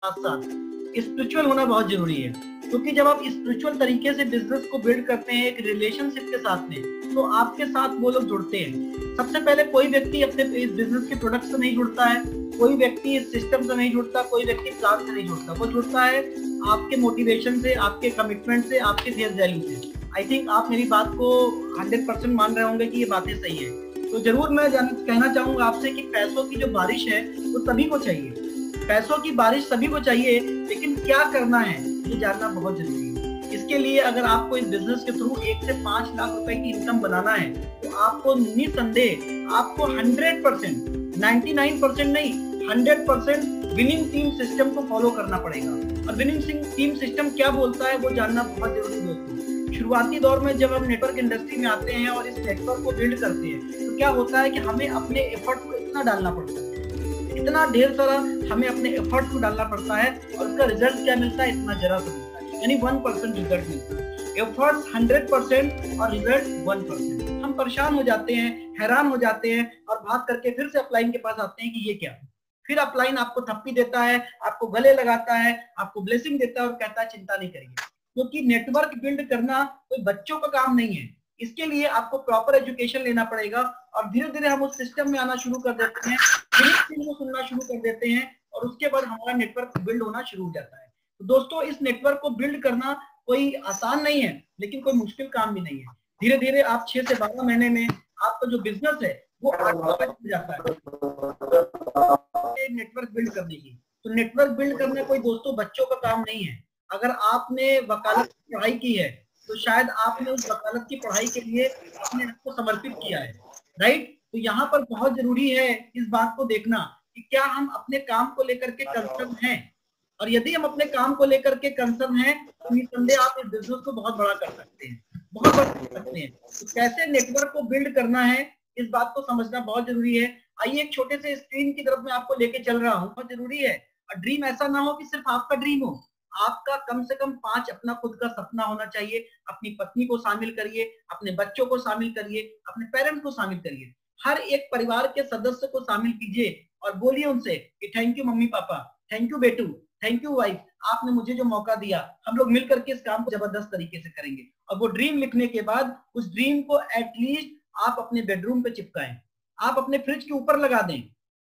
साथ साथ स्पिरिचुअल होना बहुत जरूरी है, क्योंकि जब आप स्पिरिचुअल तरीके से बिजनेस को बिल्ड करते हैं एक रिलेशनशिप के साथ में, तो आपके साथ वो लोग जुड़ते हैं। सबसे पहले कोई व्यक्ति अपने इस बिजनेस के प्रोडक्ट से नहीं जुड़ता है, कोई व्यक्ति इस सिस्टम से नहीं जुड़ता, कोई व्यक्ति प्लान से नहीं जुड़ता, वो जुड़ता है आपके मोटिवेशन से, आपके कमिटमेंट से, आपके फेस वैल्यू से। आई थिंक आप मेरी बात को 100% मान रहे होंगे कि ये बातें सही है। तो जरूर मैं कहना चाहूंगा आपसे कि पैसों की जो बारिश है वो सभी को चाहिए, पैसों की बारिश सभी को चाहिए, लेकिन क्या करना है ये जानना बहुत जरूरी है। इसके लिए अगर आपको इस बिजनेस के थ्रू 1 से 5 लाख रुपए की इनकम बनाना है, तो आपको निसंदेह आपको 100%, 99% नहीं 100% विनिंग टीम सिस्टम को फॉलो करना पड़ेगा। और विनिंग टीम सिस्टम क्या बोलता है वो जानना बहुत जरूरी है दोस्तों। शुरुआती दौर में जब हम नेटवर्क इंडस्ट्री में आते हैं और इस नेटवर्क को बिल्ड करते हैं, तो क्या होता है कि हमें अपने एफर्ट को इतना डालना पड़ता है, इतना ढेर सारा हमें अपने एफर्ट को डालना पड़ता है, और उसका रिजल्ट क्या मिलता है, इतना जरा सा मिलता है, यानी 1% रिजल्ट मिलता है। एफर्ट 100% और रिजल्ट 1%। हम परेशान हो जाते हैं, हैरान हो जाते हैं और भाग करके फिर से अपलाइन के पास आते हैं कि ये क्या है। फिर अपलाइन आपको थप्पी देता है, आपको गले लगाता है, आपको ब्लेसिंग देता है और कहता है चिंता नहीं करिए, क्योंकि नेटवर्क बिल्ड करना कोई बच्चों का काम नहीं है। इसके लिए आपको प्रॉपर एजुकेशन लेना पड़ेगा, और धीरे धीरे हम उस सिस्टम में आना शुरू कर देते हैं, को सुनना शुरू कर देते हैं, और उसके बाद हमारा नेटवर्क बिल्ड होना शुरू हो जाता है। तो दोस्तों, इस नेटवर्क को बिल्ड करना कोई आसान नहीं है, लेकिन कोई मुश्किल काम भी नहीं है। धीरे धीरे आप 6 से 12 महीने में आपका जो बिजनेस है वो 8 लाख हो जाता है नेटवर्क बिल्ड करने की। तो नेटवर्क बिल्ड करना कोई दोस्तों बच्चों का काम नहीं है। अगर आपने वकालत की पढ़ाई की है, तो शायद आपने उस वकालत की पढ़ाई के लिए अपने आप को समर्पित किया है, राइट। तो यहाँ पर बहुत जरूरी है इस बात को देखना कि क्या हम अपने काम को लेकर के कंसर्न हैं, और यदि हम अपने काम को लेकर के कंसर्न हैं, तो निसंदेह आप इस बिजनेस को बहुत बड़ा कर सकते हैं, बहुत बड़ा कर सकते हैं। तो कैसे नेटवर्क को बिल्ड करना है, इस बात को समझना बहुत जरूरी है। आइए एक छोटे से स्क्रीन की तरफ मैं आपको लेके चल रहा हूँ। बहुत जरूरी है, और ड्रीम ऐसा ना हो कि सिर्फ आपका ड्रीम हो, आपका कम से कम 5 अपना खुद का सपना होना चाहिए। अपनी पत्नी को शामिल करिए, अपने बच्चों को शामिल करिए, अपने पेरेंट्स को शामिल करिए, हर एक परिवार के सदस्य को शामिल कीजिए और बोलिए उनसे कि थैंक यू मम्मी पापा, थैंक यू बेटू, थैंक यू वाइफ, आपने मुझे जो मौका दिया, हम लोग मिलकर के इस काम को जबरदस्त तरीके से करेंगे। और वो ड्रीम लिखने के बाद उस ड्रीम को एटलीस्ट आप अपने बेडरूम पे चिपकाएं, आप अपने फ्रिज के ऊपर लगा दें।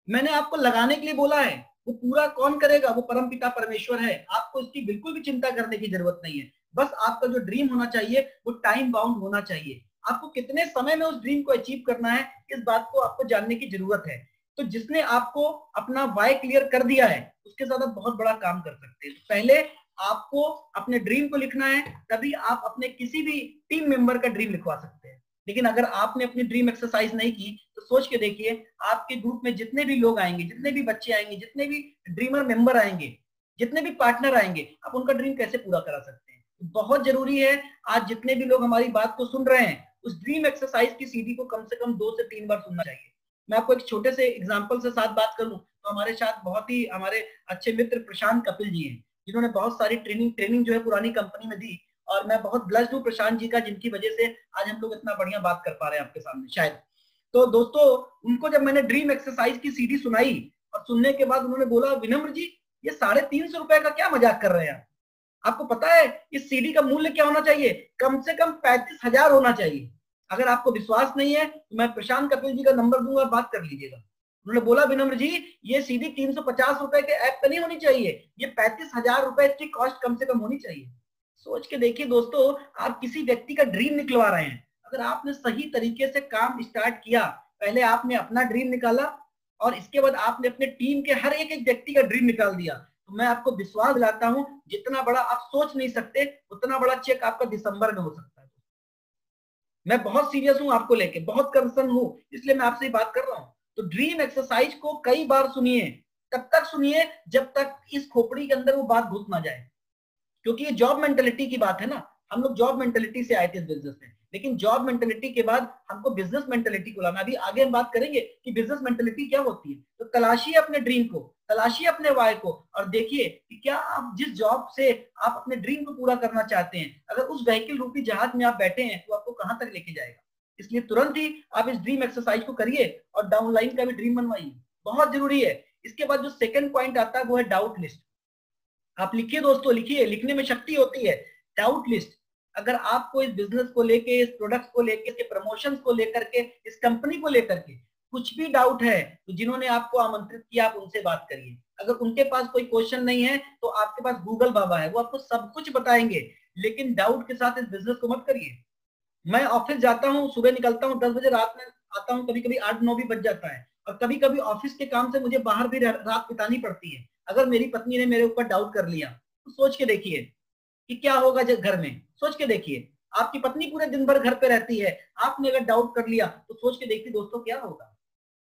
मैंने आपको लगाने के लिए बोला है, वो पूरा कौन करेगा, वो परमपिता परमेश्वर है। आपको इसकी बिल्कुल भी चिंता करने की जरूरत नहीं है। बस आपका जो ड्रीम होना चाहिए वो टाइम बाउंड होना चाहिए। आपको कितने समय में उस ड्रीम को अचीव करना है, इस बात को आपको जानने की जरूरत है। तो जिसने आपको अपना वाई क्लियर कर दिया है, उसके साथ आप बहुत बड़ा काम कर सकते हैं। पहले आपको अपने ड्रीम को लिखना है, तभी आप अपने किसी भी टीम मेंबर का ड्रीम लिखवा सकते हैं। लेकिन अगर आपने अपनी ड्रीम एक्सरसाइज नहीं की, तो सोच के देखिए आपके ग्रुप में जितने भी लोग आएंगे, जितने भी बच्चे आएंगे, जितने भी ड्रीमर मेंबर आएंगे, जितने भी पार्टनर आएंगे, आप उनका ड्रीम कैसे पूरा करा सकते हैं। बहुत जरूरी है, आज जितने भी लोग हमारी बात को सुन रहे हैं, उस ड्रीम एक्सरसाइज की सीडी को कम से कम 2 से 3 बार सुनना चाहिए। मैं आपको एक छोटे से एग्जांपल से साथ बात करूं, तो हमारे साथ बहुत ही हमारे अच्छे मित्र प्रशांत कपिल जी हैं, जिन्होंने बहुत सारी ट्रेनिंग जो है पुरानी कंपनी में दी, और मैं बहुत ब्लेस्ड हूँ प्रशांत जी का, जिनकी वजह से आज हम लोग इतना बढ़िया बात कर पा रहे हैं आपके सामने शायद। तो दोस्तों, उनको जब मैंने ड्रीम एक्सरसाइज की सीडी सुनाई, और सुनने के बाद उन्होंने बोला, विनम्र जी ये 350 रुपए का क्या मजाक कर रहे हैं आपको पता है इस सीडी का मूल्य क्या होना चाहिए, कम से कम 35,000 होना चाहिए। अगर आपको विश्वास नहीं है तो मैं प्रशांत कपिल जी का नंबर दूंगा, बात कर लीजिएगा। उन्होंने बोला, विनम्र जी ये सीडी 350 रुपए के ऐप पे नहीं होनी चाहिए, ये 35,000 रुपए इसकी कॉस्ट कम से कम होनी चाहिए। सोच के देखिए दोस्तों, आप किसी व्यक्ति का ड्रीम निकलवा रहे हैं। अगर आपने सही तरीके से काम स्टार्ट किया, पहले आपने अपना ड्रीम निकाला और इसके बाद आपने अपने टीम के हर एक व्यक्ति का ड्रीम निकाल दिया, तो मैं आपको विश्वास दिलाता हूं, जितना बड़ा आप सोच नहीं सकते, उतना बड़ा चेक आपका दिसंबर में हो सकता है। मैं बहुत सीरियस हूं आपको लेके, बहुत कंसर्न हूं, इसलिए मैं आपसे बात कर रहा हूं। तो ड्रीम एक्सरसाइज को कई बार सुनिए, तब तक सुनिए जब तक इस खोपड़ी के अंदर वो बात घुस ना जाए, क्योंकि ये जॉब मेंटेलिटी की बात है ना। हम लोग जॉब मेंटेलिटी से आए थे इस बिजनेस में, लेकिन जॉब मेंटेलिटी के बाद हमको बिजनेस मेंटेलिटी को लाना। अभी आगे हम बात करेंगे कि बिजनेस मेंटेलिटी क्या होती है। तो तलाशिए अपने ड्रीम को, तलाशिए अपने वाई को, और देखिए कि क्या आप जिस जॉब से आप अपने ड्रीम को पूरा करना चाहते हैं, अगर उस व्हीकल रूपी जहाज में आप बैठे हैं, तो आपको कहां तक लेके जाएगा। इसलिए तुरंत ही आप इस ड्रीम एक्सरसाइज को करिए और डाउनलाइन का भी ड्रीम बनवाइए, बहुत जरूरी है। इसके बाद जो सेकंड पॉइंट आता है वो है डाउट लिस्ट। आप लिखिए दोस्तों, लिखिए, लिखने में शक्ति होती है। डाउट लिस्ट, अगर आपको इस बिजनेस को लेके, इस प्रोडक्ट्स को लेके, इसके प्रमोशंस को लेकर के, इस कंपनी को लेकर के कुछ भी डाउट है तो जिन्होंने आपको आमंत्रित किया आप उनसे बात करिए। अगर उनके पास कोई क्वेश्चन नहीं है तो आपके पास गूगल बाबा है, वो आपको सब कुछ बताएंगे। लेकिन डाउट के साथ इस बिजनेस को मत करिए। मैं ऑफिस जाता हूँ, सुबह निकलता हूँ 10 बजे, रात में आता हूँ कभी कभी 8-9 भी बज जाता है, और कभी कभी ऑफिस के काम से मुझे बाहर भी रात बितानी पड़ती है। अगर मेरी पत्नी ने मेरे ऊपर डाउट कर लिया तो सोच के देखिए कि क्या होगा जब घर में। सोच के देखिए, आपकी पत्नी पूरे दिन भर घर पे रहती है, आपने अगर डाउट कर लिया तो सोच के देखिए दोस्तों क्या होगा।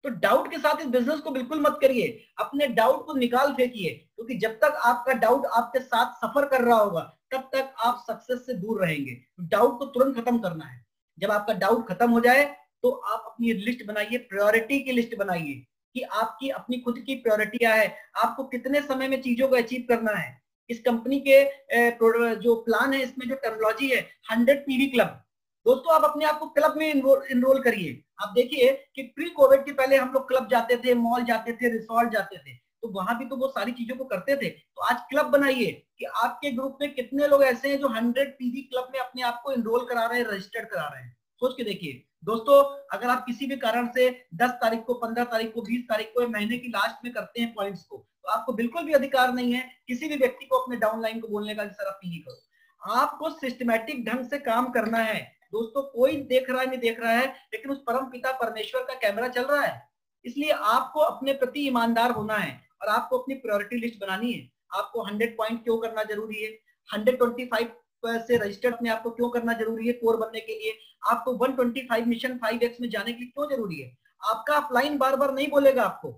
तो डाउट के साथ इस बिजनेस को बिल्कुल मत करिए, अपने डाउट को निकाल फेंकिए, क्योंकि जब तक आपका डाउट आपके साथ सफर कर रहा होगा तब तक आप सक्सेस से दूर रहेंगे। डाउट को तुरंत खत्म करना है। जब आपका डाउट खत्म हो जाए तो आप अपनी लिस्ट बनाइए, प्रायोरिटी की लिस्ट बनाइए कि आपकी अपनी खुद की प्रायोरिटी क्या है, आपको कितने समय में चीजों को अचीव करना है। इस कंपनी के जो प्लान है, इसमें जो टेक्नोलॉजी है 100 पीवी क्लब, दोस्तों आप अपने आप को क्लब में इनरोल करिए। आप देखिए कि प्री कोविड के पहले हम लोग क्लब जाते थे, मॉल जाते थे, रिसोर्ट जाते थे, तो वहां भी तो वो सारी चीजों को करते थे। तो आज क्लब बनाइए कि आपके ग्रुप में कितने लोग ऐसे हैं जो 100 पीवी क्लब में अपने आप को इनरोल करा रहे हैं, रजिस्टर्ड करा रहे हैं। सोच के देखिए दोस्तों, अगर आप किसी भी कारण से 10 तारीख को, 15 तारीख को, 20 तारीख को, महीने की लास्ट में करते हैं पॉइंट्स को, तो आपको बिल्कुल भी अधिकार नहीं है किसी भी व्यक्ति को अपने डाउनलाइन को बोलने का कि सर आप पीवी करो। आपको सिस्टमैटिक ढंग से काम करना है दोस्तों। कोई देख रहा है नहीं देख रहा है, लेकिन उस परम पिता परमेश्वर का कैमरा चल रहा है। इसलिए आपको अपने प्रति ईमानदार होना है और आपको अपनी प्रायोरिटी लिस्ट बनानी है। आपको 100 पॉइंट क्यों करना जरूरी है, 125 से रजिस्टर्ड में आपको क्यों करना जरूरी है, कोर बनने के लिए आपको 125 मिशन 5x में जाने के लिए क्यों जरूरी है। आपका अपलाइन बार बार नहीं बोलेगा आपको,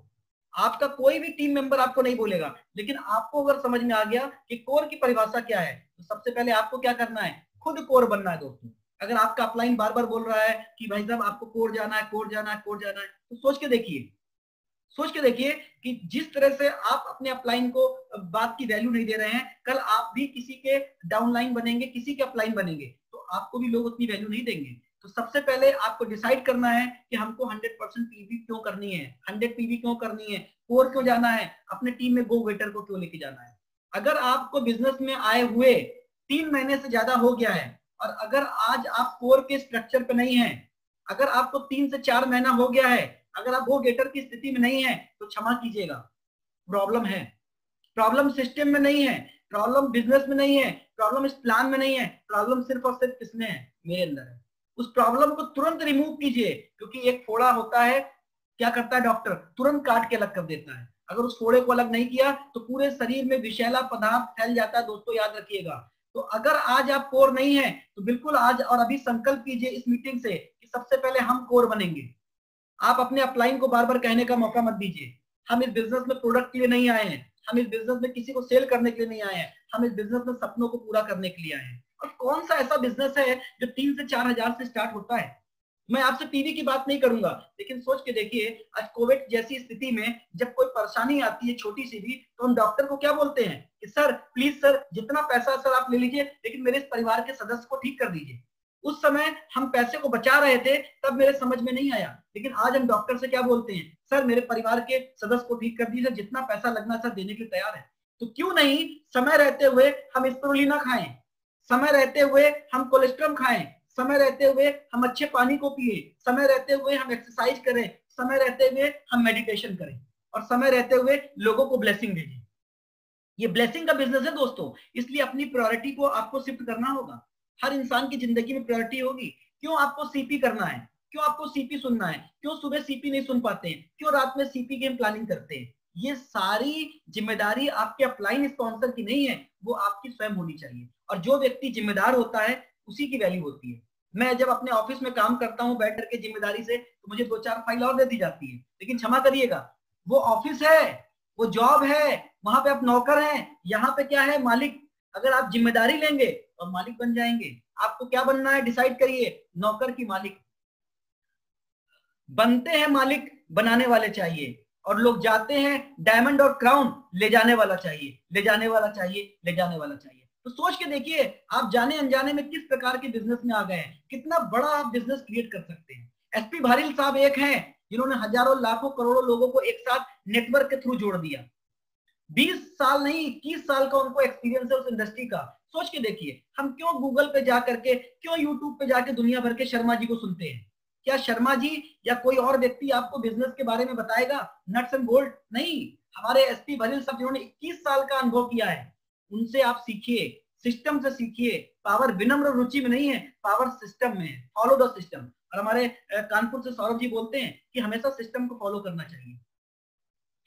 आपका कोई भी टीम मेंबर आपको नहीं बोलेगा, लेकिन आपको अगर समझ में आ गया कि कोर की परिभाषा क्या है तो सबसे पहले आपको क्या करना है, खुद कोर बनना है दोस्तों। अगर आपका अपलाइन बार बार बोल रहा है कि भाई साहब आपको कोर जाना है, कोर जाना है, कोर जाना है, तो सोच के देखिए, सोच के देखिए कि जिस तरह से आप अपने अपलाइन को बात की वैल्यू नहीं दे रहे हैं, कल आप भी किसी के डाउनलाइन बनेंगे, किसी के अपलाइन बनेंगे, तो आपको भी लोग उतनी वैल्यू नहीं देंगे। तो सबसे पहले आपको डिसाइड करना है कि हमको 100% पीवी क्यों करनी है, 100 पीवी क्यों करनी है, कोर क्यों जाना है, अपने टीम में गो वेटर को क्यों लेके जाना है। अगर आपको बिजनेस में आए हुए 3 महीने से ज्यादा हो गया है और अगर आज आप कोर के स्ट्रक्चर पे नहीं है, अगर आपको 3 से 4 महीना हो गया है, अगर आप गो गेटर की स्थिति में नहीं है, तो क्षमा कीजिएगा, प्रॉब्लम है। प्रॉब्लम सिस्टम में नहीं है, प्रॉब्लम बिजनेस में नहीं है, प्रॉब्लम इस प्लान में नहीं है, प्रॉब्लम सिर्फ और सिर्फ किसमें है, मेरे अंदर है। उस प्रॉब्लम को तुरंत रिमूव कीजिए, क्योंकि एक फोड़ा होता है, क्या करता है डॉक्टर, तुरंत काट के अलग कर देता है। अगर उस फोड़े को अलग नहीं किया तो पूरे शरीर में विषैला पदार्थ फैल जाता है दोस्तों, याद रखिएगा। तो अगर आज आप कोर नहीं है तो बिल्कुल आज और अभी संकल्प कीजिए इस मीटिंग से कि सबसे पहले हम कोर बनेंगे। आप अपने अपलाइन को बार बार कहने का मौका मत दीजिए, हम इस बिजनेस में प्रोडक्ट के लिए नहीं आए हैं, हम इस बिजनेस में किसी को सेल करने के लिए नहीं आए हैं, हम इस बिजनेस में सपनों को पूरा करने के लिए आए हैं। और कौन सा ऐसा बिजनेस है जो 3 से 4 हजार से स्टार्ट होता है। मैं आपसे पीवी की बात नहीं करूंगा, लेकिन सोच के देखिए आज कोविड जैसी स्थिति में जब कोई परेशानी आती है छोटी सी भी, तो हम डॉक्टर को क्या बोलते हैं कि सर प्लीज सर जितना पैसा सर आप ले लीजिए, लेकिन मेरे इस परिवार के सदस्य को ठीक कर दीजिए। उस समय हम पैसे को बचा रहे थे, तब मेरे समझ में नहीं आया, लेकिन आज हम डॉक्टर से क्या बोलते हैं, सर मेरे परिवार के सदस्य को ठीक कर दीजिए, जितना पैसा लगना सर देने के लिए तैयार है। तो क्यों नहीं समय रहते हुए हम स्पिरुलिना खाएं, समय रहते हुए हम कोलेस्ट्रम खाएं, समय रहते हुए हम अच्छे पानी को पिए, समय रहते हुए हम एक्सरसाइज करें, समय रहते हुए हम मेडिटेशन करें, और समय रहते हुए लोगों को ब्लेसिंग भेजें। ये ब्लेसिंग का बिजनेस है दोस्तों, इसलिए अपनी प्रायोरिटी को आपको शिफ्ट करना होगा। हर इंसान की जिंदगी में प्रायोरिटी होगी। क्यों आपको सीपी करना है, क्यों आपको सीपी सुनना है, क्यों सुबह सीपी नहीं सुन पाते हैं, क्यों रात में सीपी की प्लानिंग करते हैं, ये सारी जिम्मेदारी आपके अपलाइन स्पॉन्सर की नहीं है, वो आपकी स्वयं होनी चाहिए। और जो व्यक्ति जिम्मेदार होता है उसी की वैल्यू होती है। मैं जब अपने ऑफिस में काम करता हूँ बैठ करके जिम्मेदारी से, तो मुझे 2-4 फाइल और दे दी जाती है, लेकिन क्षमा करिएगा वो ऑफिस है, वो जॉब है, वहां पे आप नौकर हैं, यहाँ पे क्या है मालिक। अगर आप जिम्मेदारी लेंगे तो मालिक बन जाएंगे। आपको क्या बनना है डिसाइड करिए, नौकर की मालिक। बनते हैं मालिक, बनाने वाले चाहिए, और लोग जाते हैं डायमंड और क्राउन ले जाने वाला चाहिए, ले जाने वाला चाहिए, ले जाने वाला चाहिए। तो सोच के देखिए आप जाने अनजाने में किस प्रकार के बिजनेस में आ गए हैं, कितना बड़ा आप बिजनेस क्रिएट कर सकते हैं। एसपी भारिल साहब एक हैं जिन्होंने हजारों लाखों करोड़ों लोगों को एक साथ नेटवर्क के थ्रू जोड़ दिया। 20 साल नहीं 21 साल का उनको एक्सपीरियंस है उस इंडस्ट्री का। सोच के देखिए, हम क्यों गूगल पे जा करके, क्यों यूट्यूब पे जाके दुनिया भर के शर्मा जी को सुनते हैं? क्या शर्मा जी या कोई और व्यक्ति आपको बिजनेस के बारे में बताएगा नट्स एंड बोल्ट? नहीं, हमारे एसपी भरिल साहब जिन्होंने 21 साल का अनुभव किया है, उनसे आप सीखिए, सिस्टम से सीखिए। पावर विनम्र रुचि में नहीं है, पावर सिस्टम में है। Follow the system. और हमारे कानपुर से सौरभ जी बोलते हैं कि हमेशा सिस्टम को फॉलो करना चाहिए,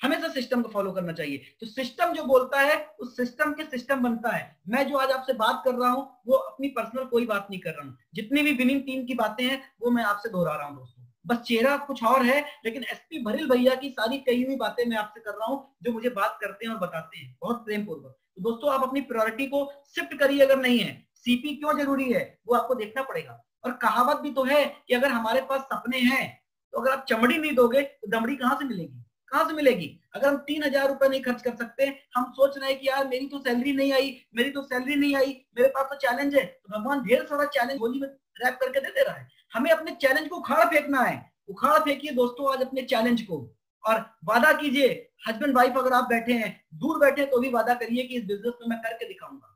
हमेशा सिस्टम को फॉलो करना चाहिए। तो सिस्टम जो बोलता है उस सिस्टम के सिस्टम बनता है। मैं जो आज आपसे बात कर रहा हूं वो अपनी पर्सनल कोई बात नहीं कर रहा हूं, जितनी भी विनिंग टीम की बातें हैं वो मैं आपसे दोहरा रहा हूं दोस्तों। बस चेहरा कुछ और है, लेकिन एसपी भरिल भैया की सारी कही हुई बातें मैं आपसे कर रहा हूं, जो मुझे बात करते हैं और बताते हैं बहुत प्रेम पूर्वक। तो दोस्तों आप अपनी प्रायोरिटी को शिफ्ट करिए। अगर नहीं है, सीपी क्यों जरूरी है वो आपको देखना पड़ेगा। और कहावत भी तो है कि अगर हमारे पास सपने हैं तो अगर आप चमड़ी नहीं दोगे तो दमड़ी कहां से मिलेगी, कहां से मिलेगी? अगर हम 3,000 रुपए नहीं खर्च कर सकते, हम सोच रहे हैं कि यार मेरी तो सैलरी नहीं आई, मेरी तो सैलरी नहीं आई, मेरे पास तो चैलेंज है, तो भगवान ढेर सारा चैलेंज होली में रैप करके दे रहा है। हमें अपने चैलेंज को उखाड़ फेंकना है। उखाड़ फेंकिए दोस्तों आज अपने चैलेंज को, और वादा कीजिए। हस्बैंड वाइफ अगर आप बैठे हैं, दूर बैठे तो भी वादा करिए कि इस बिजनेस में मैं करके दिखाऊंगा।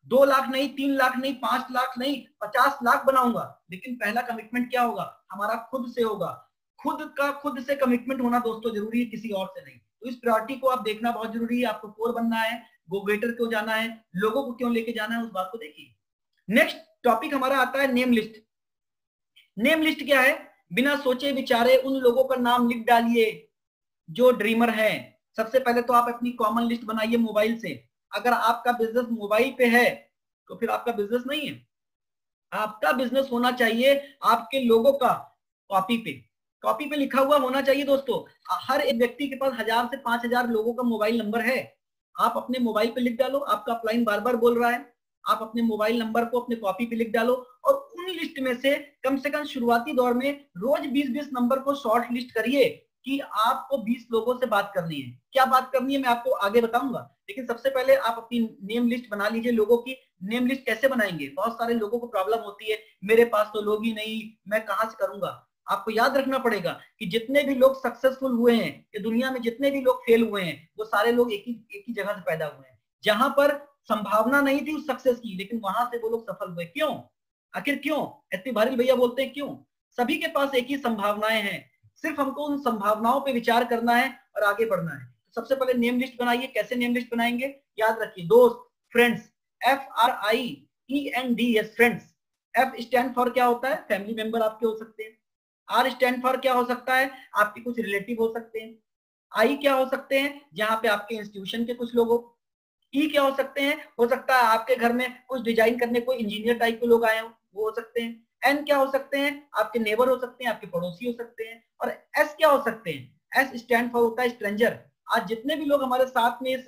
2 लाख नहीं, 3 लाख नहीं, 5 लाख नहीं, 50 लाख बनाऊंगा। लेकिन पहला कमिटमेंट क्या होगा? हमारा खुद से होगा। खुद का खुद से कमिटमेंट होना दोस्तों जरूरी है, किसी और से नहीं। तो इस प्रायोरिटी को आप देखना बहुत जरूरी है। आपको कोर बनना है, गो गेटर क्यों जाना है, लोगों को क्यों लेके जाना है, उस बात को देखिए। नेक्स्ट टॉपिक हमारा आता है नेम लिस्ट। नेम लिस्ट क्या है? बिना सोचे विचारे उन लोगों का नाम लिख डालिए जो ड्रीमर है। सबसे पहले तो आप अपनी कॉमन लिस्ट बनाइए मोबाइल से। अगर आपका बिजनेस मोबाइल पे है तो फिर आपका बिजनेस नहीं है। आपका बिजनेस होना चाहिए आपके लोगों का कॉपी पे, कॉपी पे लिखा हुआ होना चाहिए दोस्तों। हर एक व्यक्ति के पास 1000 से 5000 लोगों का मोबाइल नंबर है। आप अपने मोबाइल पे लिख डालो। आपका अपलाइन बार बार बोल रहा है, आप अपने मोबाइल नंबर को अपने कॉपी पे लिख डालो, और उन लिस्ट में से कम शुरुआती दौर में रोज 20-20 नंबर को शॉर्ट लिस्ट करिए कि आपको 20 लोगों से बात करनी है। क्या बात करनी है मैं आपको आगे बताऊंगा, लेकिन सबसे पहले आप अपनी नेम लिस्ट बना लीजिए। लोगों की नेम लिस्ट कैसे बनाएंगे? बहुत सारे लोगों को प्रॉब्लम होती है, मेरे पास तो लोग ही नहीं, मैं कहां से करूंगा। आपको याद रखना पड़ेगा कि जितने भी लोग सक्सेसफुल हुए हैं ये दुनिया में, जितने भी लोग फेल हुए हैं, वो सारे लोग एक ही जगह से पैदा हुए हैं, जहां पर संभावना नहीं थी उस सक्सेस की, लेकिन वहां से वो लोग सफल हुए। क्यों? आखिर क्यों? एसपी भरिल भैया बोलते हैं क्यों? सभी के पास एक ही संभावनाएं हैं, सिर्फ हमको उन संभावनाओं पे विचार करना है और आगे बढ़ना है। तो सबसे पहले नेम लिस्ट बनाइए। कैसे नेम लिस्ट बनाएंगे? याद रखिए दोस्त, friends, FRIENDS, friends. F stand for क्या होता है? फैमिली मेंबर आपके हो सकते हैं। आर स्टैंड फॉर क्या हो सकता है? आपके कुछ रिलेटिव हो सकते हैं। आई क्या हो सकते हैं? जहां पे आपके इंस्टीट्यूशन के कुछ लोग हो। ई क्या हो सकते हैं? हो सकता है आपके घर में कुछ डिजाइन करने को इंजीनियर टाइप के लोग आए हो, वो हो सकते हैं। एन क्या हो सकते हैं? आपके नेबर हो सकते हैं, आपके पड़ोसी हो सकते हैं। और एस क्या हो सकते हैं? एस स्टैंड फॉर होता है स्ट्रेंजर। आज जितने भी लोग हमारे साथ में इस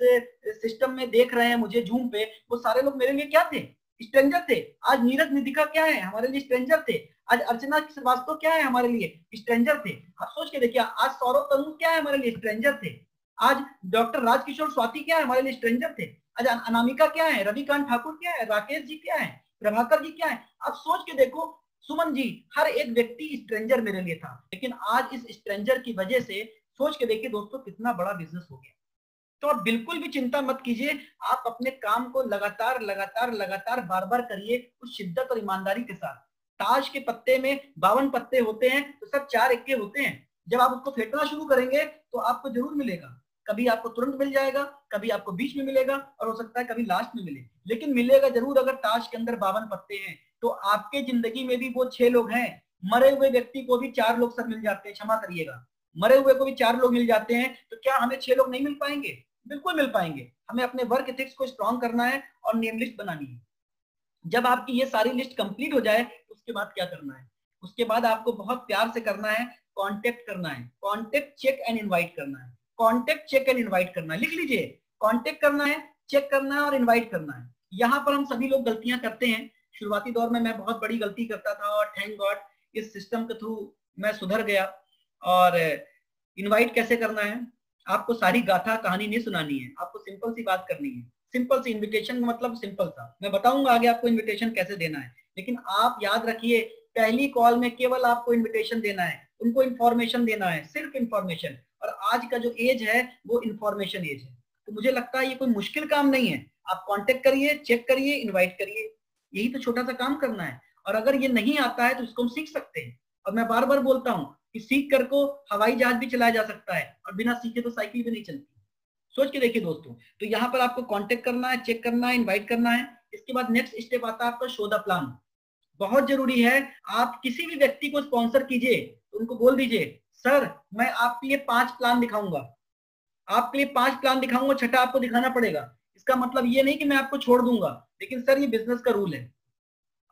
सिस्टम में देख रहे हैं मुझे जूम पे, वो सारे लोग मेरे लिए क्या थे? स्ट्रेंजर थे। आज नीरज निधिका क्या है? हमारे लिए स्ट्रेंजर थे। आज अर्चना श्रीवास्तव क्या है? हमारे लिए स्ट्रेंजर थे। आप सोच के देखिए, आज सौरभ तनु क्या है? हमारे लिए स्ट्रेंजर थे। आज डॉक्टर राजकिशोर स्वाति क्या है? हमारे लिए स्ट्रेंजर थे। आज अनामिका क्या है? रविकांत ठाकुर क्या है? राकेश जी क्या है? प्रभाकर जी क्या है? आप सोच के देखो, सुमन जी, हर एक व्यक्ति स्ट्रेंजर मेरे लिए था, लेकिन आज इस स्ट्रेंजर की वजह से सोच के देखिए दोस्तों कितना बड़ा बिजनेस हो गया। तो आप बिल्कुल भी चिंता मत कीजिए। आप अपने काम को लगातार लगातार लगातार बार बार करिए उस शिद्दत और ईमानदारी के साथ। ताश के पत्ते में 52 पत्ते होते हैं तो सब 4 इक्के होते हैं। जब आप उसको फेंकना शुरू करेंगे तो आपको जरूर मिलेगा। कभी आपको तुरंत मिल जाएगा, कभी आपको बीच में मिलेगा, और हो सकता है कभी लास्ट में मिले, लेकिन मिलेगा जरूर। अगर ताश के अंदर 52 पत्ते हैं तो आपके जिंदगी में भी वो 6 लोग हैं। मरे हुए व्यक्ति को भी 4 लोग सर मिल जाते हैं, क्षमा करिएगा, मरे हुए को भी 4 लोग मिल जाते हैं। तो क्या हमें 6 लोग नहीं मिल पाएंगे? बिल्कुल मिल पाएंगे। हमें अपने वर्क एथिक्स को स्ट्रॉन्ग करना है और नेम लिस्ट बनानी है। जब आपकी ये सारी लिस्ट कंप्लीट हो जाए तो उसके बाद क्या करना है? उसके बाद आपको बहुत प्यार से करना है, कांटेक्ट करना है, कांटेक्ट चेक एंड इनवाइट करना है। कांटेक्ट चेक एंड इनवाइट करना है, लिख लीजिए। कांटेक्ट करना है, चेक करना है और इनवाइट करना है। यहाँ पर हम सभी लोग गलतियां करते हैं। शुरुआती दौर में मैं बहुत बड़ी गलती करता था, और थैंक गॉड इस सिस्टम के थ्रू मैं सुधर गया। और इनवाइट कैसे करना है? आपको सारी गाथा कहानी नहीं सुनानी है, आपको सिंपल सी बात करनी है। सिंपल सी इनविटेशन का मतलब सिंपल सा, मैं बताऊंगा आगे आपको इनविटेशन कैसे देना है। लेकिन आप याद रखिए, पहली कॉल में केवल आपको इनविटेशन देना है, उनको इन्फॉर्मेशन देना है, सिर्फ इन्फॉर्मेशन। और आज का जो एज है वो इन्फॉर्मेशन एज है। तो मुझे लगता है ये कोई मुश्किल काम नहीं है। आप कांटेक्ट करिए, चेक करिए, इनवाइट करिए, यही तो छोटा सा काम करना है। और अगर ये नहीं आता है तो इसको हम सीख सकते हैं। और मैं बार बार बोलता हूँ कि सीख कर को हवाई जहाज भी चलाया जा सकता है, और बिना सीखे तो साइकिल भी नहीं चलती। सोच के देखिए दोस्तों। तो यहाँ पर आपको कांटेक्ट करना है, चेक करना है, इनवाइट करना है। इसके बाद नेक्स्ट स्टेप आता है आपका शो द प्लान। बहुत जरूरी है, आप किसी भी व्यक्ति को स्पॉन्सर कीजिए तो उनको बोल दीजिए, सर मैं आपके लिए 5 प्लान दिखाऊंगा, आपके लिए 5 प्लान दिखाऊंगा, छठा आपको दिखाना पड़ेगा। इसका मतलब ये नहीं कि मैं आपको छोड़ दूंगा, लेकिन सर ये बिजनेस का रूल है।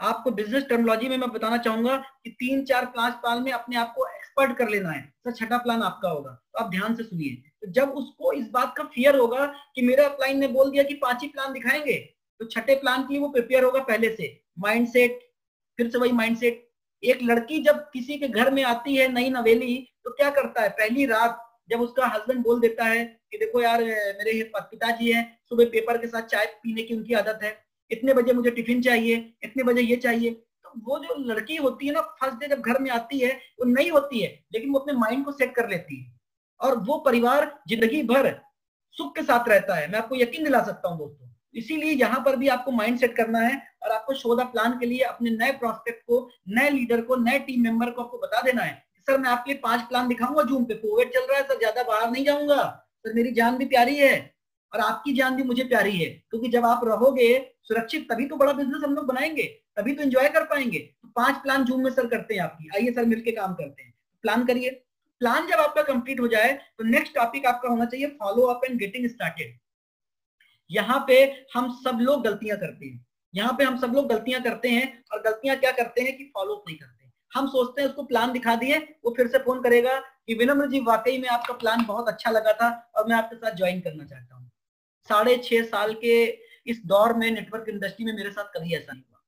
आपको बिजनेस टर्मिनोलॉजी में मैं बताना चाहूंगा कि 3, 4, 5 प्लान में अपने आप को एक्सपर्ट कर लेना है, सर छठा प्लान आपका होगा। तो आप ध्यान से सुनिए। तो जब उसको इस बात का फियर होगा कि मेरा अपलाइन ने बोल दिया कि 5 ही प्लान दिखाएंगे, तो छठे प्लान के लिए वो प्रिपेयर होगा पहले से। माइंडसेट, फिर से वही माइंडसेट। एक लड़की जब किसी के घर में आती है नई नवेली, तो क्या करता है, पहली रात जब उसका हस्बैंड बोल देता है कि देखो यार मेरे पिताजी हैं, सुबह पेपर के साथ चाय पीने की उनकी आदत है, इतने बजे मुझे टिफिन चाहिए, इतने बजे ये चाहिए। तो वो जो लड़की होती है ना, फर्स्ट डे जब घर में आती है, वो नई होती है, लेकिन वो अपने माइंड को सेट कर लेती है, और वो परिवार जिंदगी भर सुख के साथ रहता है। मैं आपको यकीन दिला सकता हूँ दोस्तों। इसीलिए यहाँ पर भी आपको माइंड सेट करना है, और आपको शो द प्लान के लिए अपने नए प्रोस्पेक्ट को, नए लीडर को, नए टीम मेंबर को आपको बता देना है, सर मैं आपके लिए 5 प्लान दिखाऊंगा जूम पे, कोविड चल रहा है सर, ज्यादा बाहर नहीं जाऊंगा सर, मेरी जान भी प्यारी है और आपकी जान भी मुझे प्यारी है, क्योंकि जब आप रहोगे सुरक्षित तभी तो बड़ा बिजनेस हम लोग बनाएंगे, तभी तो एंजॉय कर पाएंगे। तो 5 प्लान जूम में सर करते हैं आपकी, आइए सर मिलके काम करते हैं। प्लान करिए। प्लान जब आपका कंप्लीट हो जाए तो नेक्स्ट टॉपिक आपका होना चाहिए follow up and getting started. यहाँ पे हम सब लोग गलतियां करते हैं, यहाँ पे हम सब लोग गलतियां करते हैं, और गलतियां क्या करते हैं कि फॉलो अप नहीं करते। हम सोचते हैं उसको प्लान दिखा दिए, वो फिर से फोन करेगा कि विनम्र जी वाकई में आपका प्लान बहुत अच्छा लगा था और मैं आपके साथ ज्वाइन करना चाहता हूँ। 6.5 साल के इस दौर में नेटवर्क इंडस्ट्री में मेरे साथ कभी ऐसा नहीं हुआ,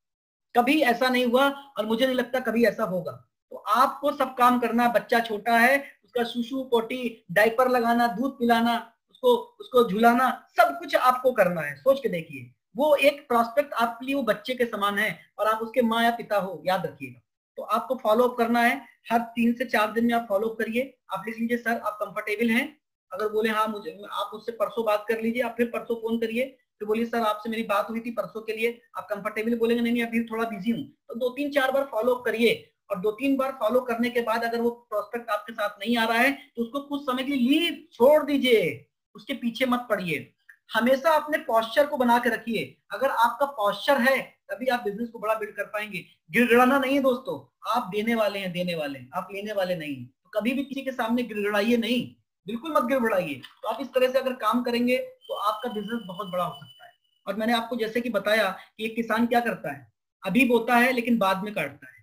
कभी ऐसा नहीं हुआ, और मुझे नहीं लगता कभी ऐसा होगा। तो आपको सब काम करना, बच्चा छोटा है उसका सुसु पोटी डायपर लगाना, दूध पिलाना, उसको उसको झुलाना, सब कुछ आपको करना है। सोच के देखिए, वो एक प्रोस्पेक्ट आपके लिए वो बच्चे के समान है, और आप उसके माँ या पिता हो, याद रखिएगा। तो आपको फॉलो अप करना है, हर 3 से 4 दिन में आप फॉलो अप करिए। आप लिख लीजिए सर आप कंफर्टेबल हैं, अगर बोले हाँ मुझे, आप मुझसे परसों बात कर लीजिए, आप फिर परसों फोन करिए, तो बोलिए सर आपसे मेरी बात हुई थी परसों के लिए, आप कंफर्टेबल, बोलेंगे नहीं अभी थोड़ा बिजी हूँ, तो 2-3-4 बार फॉलो अप करिए। और 2-3 बार फॉलो करने के बाद अगर वो प्रोस्पेक्ट आपके साथ नहीं आ रहा है तो उसको कुछ समय के लिए लीव छोड़ दीजिए, उसके पीछे मत पड़िए। हमेशा अपने पॉस्चर को बना के रखिए। अगर आपका पॉस्चर है तभी आप बिजनेस को बड़ा बिल्ड कर पाएंगे। गिड़गिड़ाना नहीं है दोस्तों, आप देने वाले हैं, देने वाले हैं, आप लेने वाले नहीं। तो कभी भी किसी के सामने गिड़गिड़ाइए नहीं, बिल्कुल मत गिड़गिड़ाइए। तो आप इस तरह से अगर काम करेंगे तो आपका बिजनेस बहुत बड़ा हो सकता है। और मैंने आपको जैसे कि बताया कि एक किसान क्या करता है, अभी बोता है लेकिन बाद में काटता है,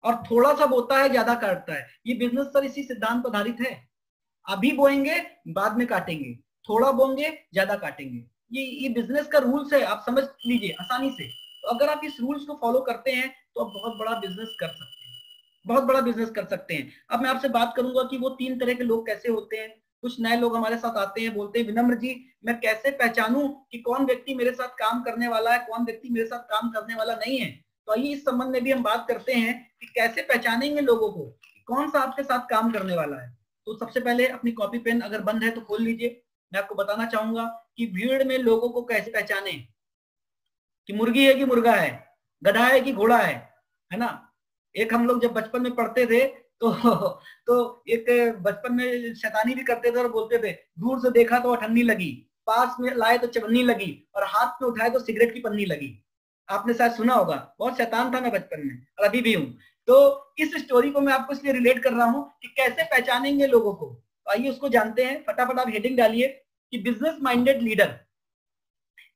और थोड़ा सा बोता है ज्यादा काटता है। ये बिजनेस सर इसी सिद्धांत पर आधारित है, अभी बोएंगे बाद में काटेंगे, थोड़ा बोएंगे ज्यादा काटेंगे। ये बिजनेस का रूल्स है, आप समझ लीजिए आसानी से। तो अगर आप इस रूल्स को फॉलो करते हैं तो आप बहुत बड़ा बिजनेस कर सकते हैं, बहुत बड़ा बिजनेस कर सकते हैं। अब मैं आपसे बात करूंगा कि वो 3 तरह के लोग कैसे होते हैं। कुछ नए लोग हमारे साथ आते हैं, बोलते हैं विनम्र जी मैं कैसे पहचानूं कि कौन व्यक्ति मेरे साथ काम करने वाला है, कौन व्यक्ति मेरे साथ काम करने वाला नहीं है। तो आइए इस संबंध में भी हम बात करते हैं कि कैसे पहचानेंगे लोगों को कि कौन सा आपके साथ काम करने वाला है। तो सबसे पहले अपनी कॉपी पेन अगर बंद है तो खोल लीजिए। मैं आपको बताना चाहूंगा कि भीड़ में लोगों को कैसे पहचाने, कि मुर्गी है कि मुर्गा है, गधा है कि घोड़ा है ना। एक हम लोग जब बचपन में पढ़ते थे तो एक बचपन में शैतानी भी करते थे और बोलते थे दूर से देखा तो अठन्नी लगी, पास में लाए तो चवन्नी लगी, और हाथ में उठाए तो सिगरेट की पन्नी लगी। आपने शायद सुना होगा, बहुत शैतान था मैं बचपन में और अभी भी हूँ। तो इस स्टोरी को मैं आपको इसलिए रिलेट कर रहा हूँ कि कैसे पहचानेंगे लोगों को। तो आइए उसको जानते हैं। फटाफट आप हेडिंग डालिए कि बिजनेस माइंडेड लीडर।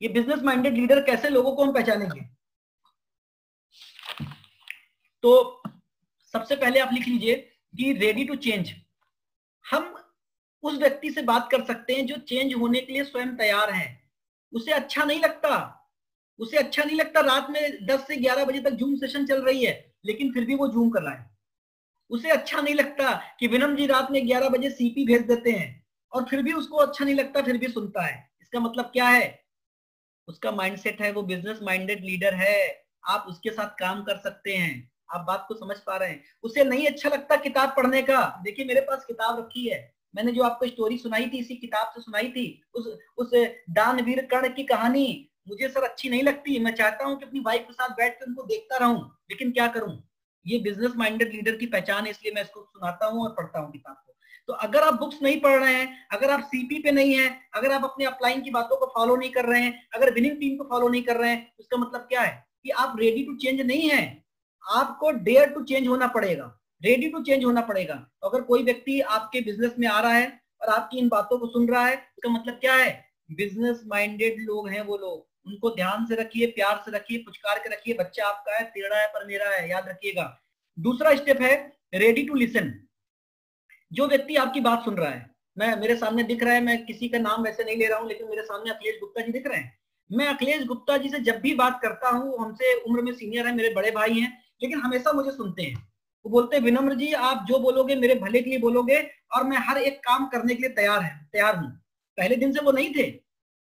ये बिजनेस माइंडेड लीडर कैसे लोगों को हम पहचानेंगे। तो सबसे पहले आप लिख लीजिए कि रेडी टू चेंज। हम उस व्यक्ति से बात कर सकते हैं जो चेंज होने के लिए स्वयं तैयार है। उसे अच्छा नहीं लगता, उसे अच्छा नहीं लगता रात में 10 से 11 बजे तक जूम सेशन चल रही है, लेकिन फिर भी वो जूम कर रहा है। उसे अच्छा नहीं लगता कि विनम जी रात में 11 बजे सीपी भेज देते हैं, और फिर भी उसको अच्छा नहीं लगता, फिर भी सुनता है। इसका मतलब क्या है, उसका माइंडसेट है, वो बिजनेस माइंडेड लीडर है। आप उसके साथ काम कर सकते हैं। आप बात को समझ पा रहे हैं। उसे नहीं अच्छा लगता किताब पढ़ने का, देखिए मेरे पास किताब रखी है, मैंने जो आपको स्टोरी सुनाई थी, इसी किताब से सुनाई थी, उस दानवीर कर्ण की कहानी मुझे सर अच्छी नहीं लगती। मैं चाहता हूं कि अपनी वाइफ के साथ बैठ कर उनको देखता रहूं, लेकिन क्या करूं, ये बिजनेस माइंडेड लीडर की पहचान है, इसलिए मैं इसको सुनाता हूं और पढ़ता हूं किताब को। तो अगर आप बुक्स नहीं पढ़ रहे हैं, अगर आप सीपी पे नहीं है, अगर आप अपने अपलाइन की बातों को फॉलो नहीं कर रहे हैं, अगर विनिंग टीम को फॉलो नहीं कर रहे हैं, उसका मतलब क्या है कि आप रेडी टू चेंज नहीं है। आपको डेयर टू चेंज होना पड़ेगा, रेडी टू चेंज होना पड़ेगा। तो अगर कोई व्यक्ति आपके बिजनेस में आ रहा है और आपकी इन बातों को सुन रहा है, इसका मतलब क्या है, बिजनेस माइंडेड लोग हैं वो लोग। उनको ध्यान से रखिए, प्यार से रखिए, पुचकार के रखिए, बच्चा आपका है, टेढ़ा है पर मेरा है, याद रखिएगा। दूसरा स्टेप है रेडी टू लिसन। जो व्यक्ति आपकी बात सुन रहा है, मैं मेरे सामने दिख रहा है, मैं किसी का नाम वैसे नहीं ले रहा हूं, लेकिन मेरे सामने अखिलेश गुप्ता जी दिख रहे हैं। मैं अखिलेश गुप्ता जी से जब भी बात करता हूँ, हमसे उम्र में सीनियर है, मेरे बड़े भाई हैं, लेकिन हमेशा मुझे सुनते हैं। वो बोलते हैं विनम्र जी आप जो बोलोगे मेरे भले के लिए बोलोगे, और मैं हर एक काम करने के लिए तैयार हूँ। पहले दिन से वो नहीं थे,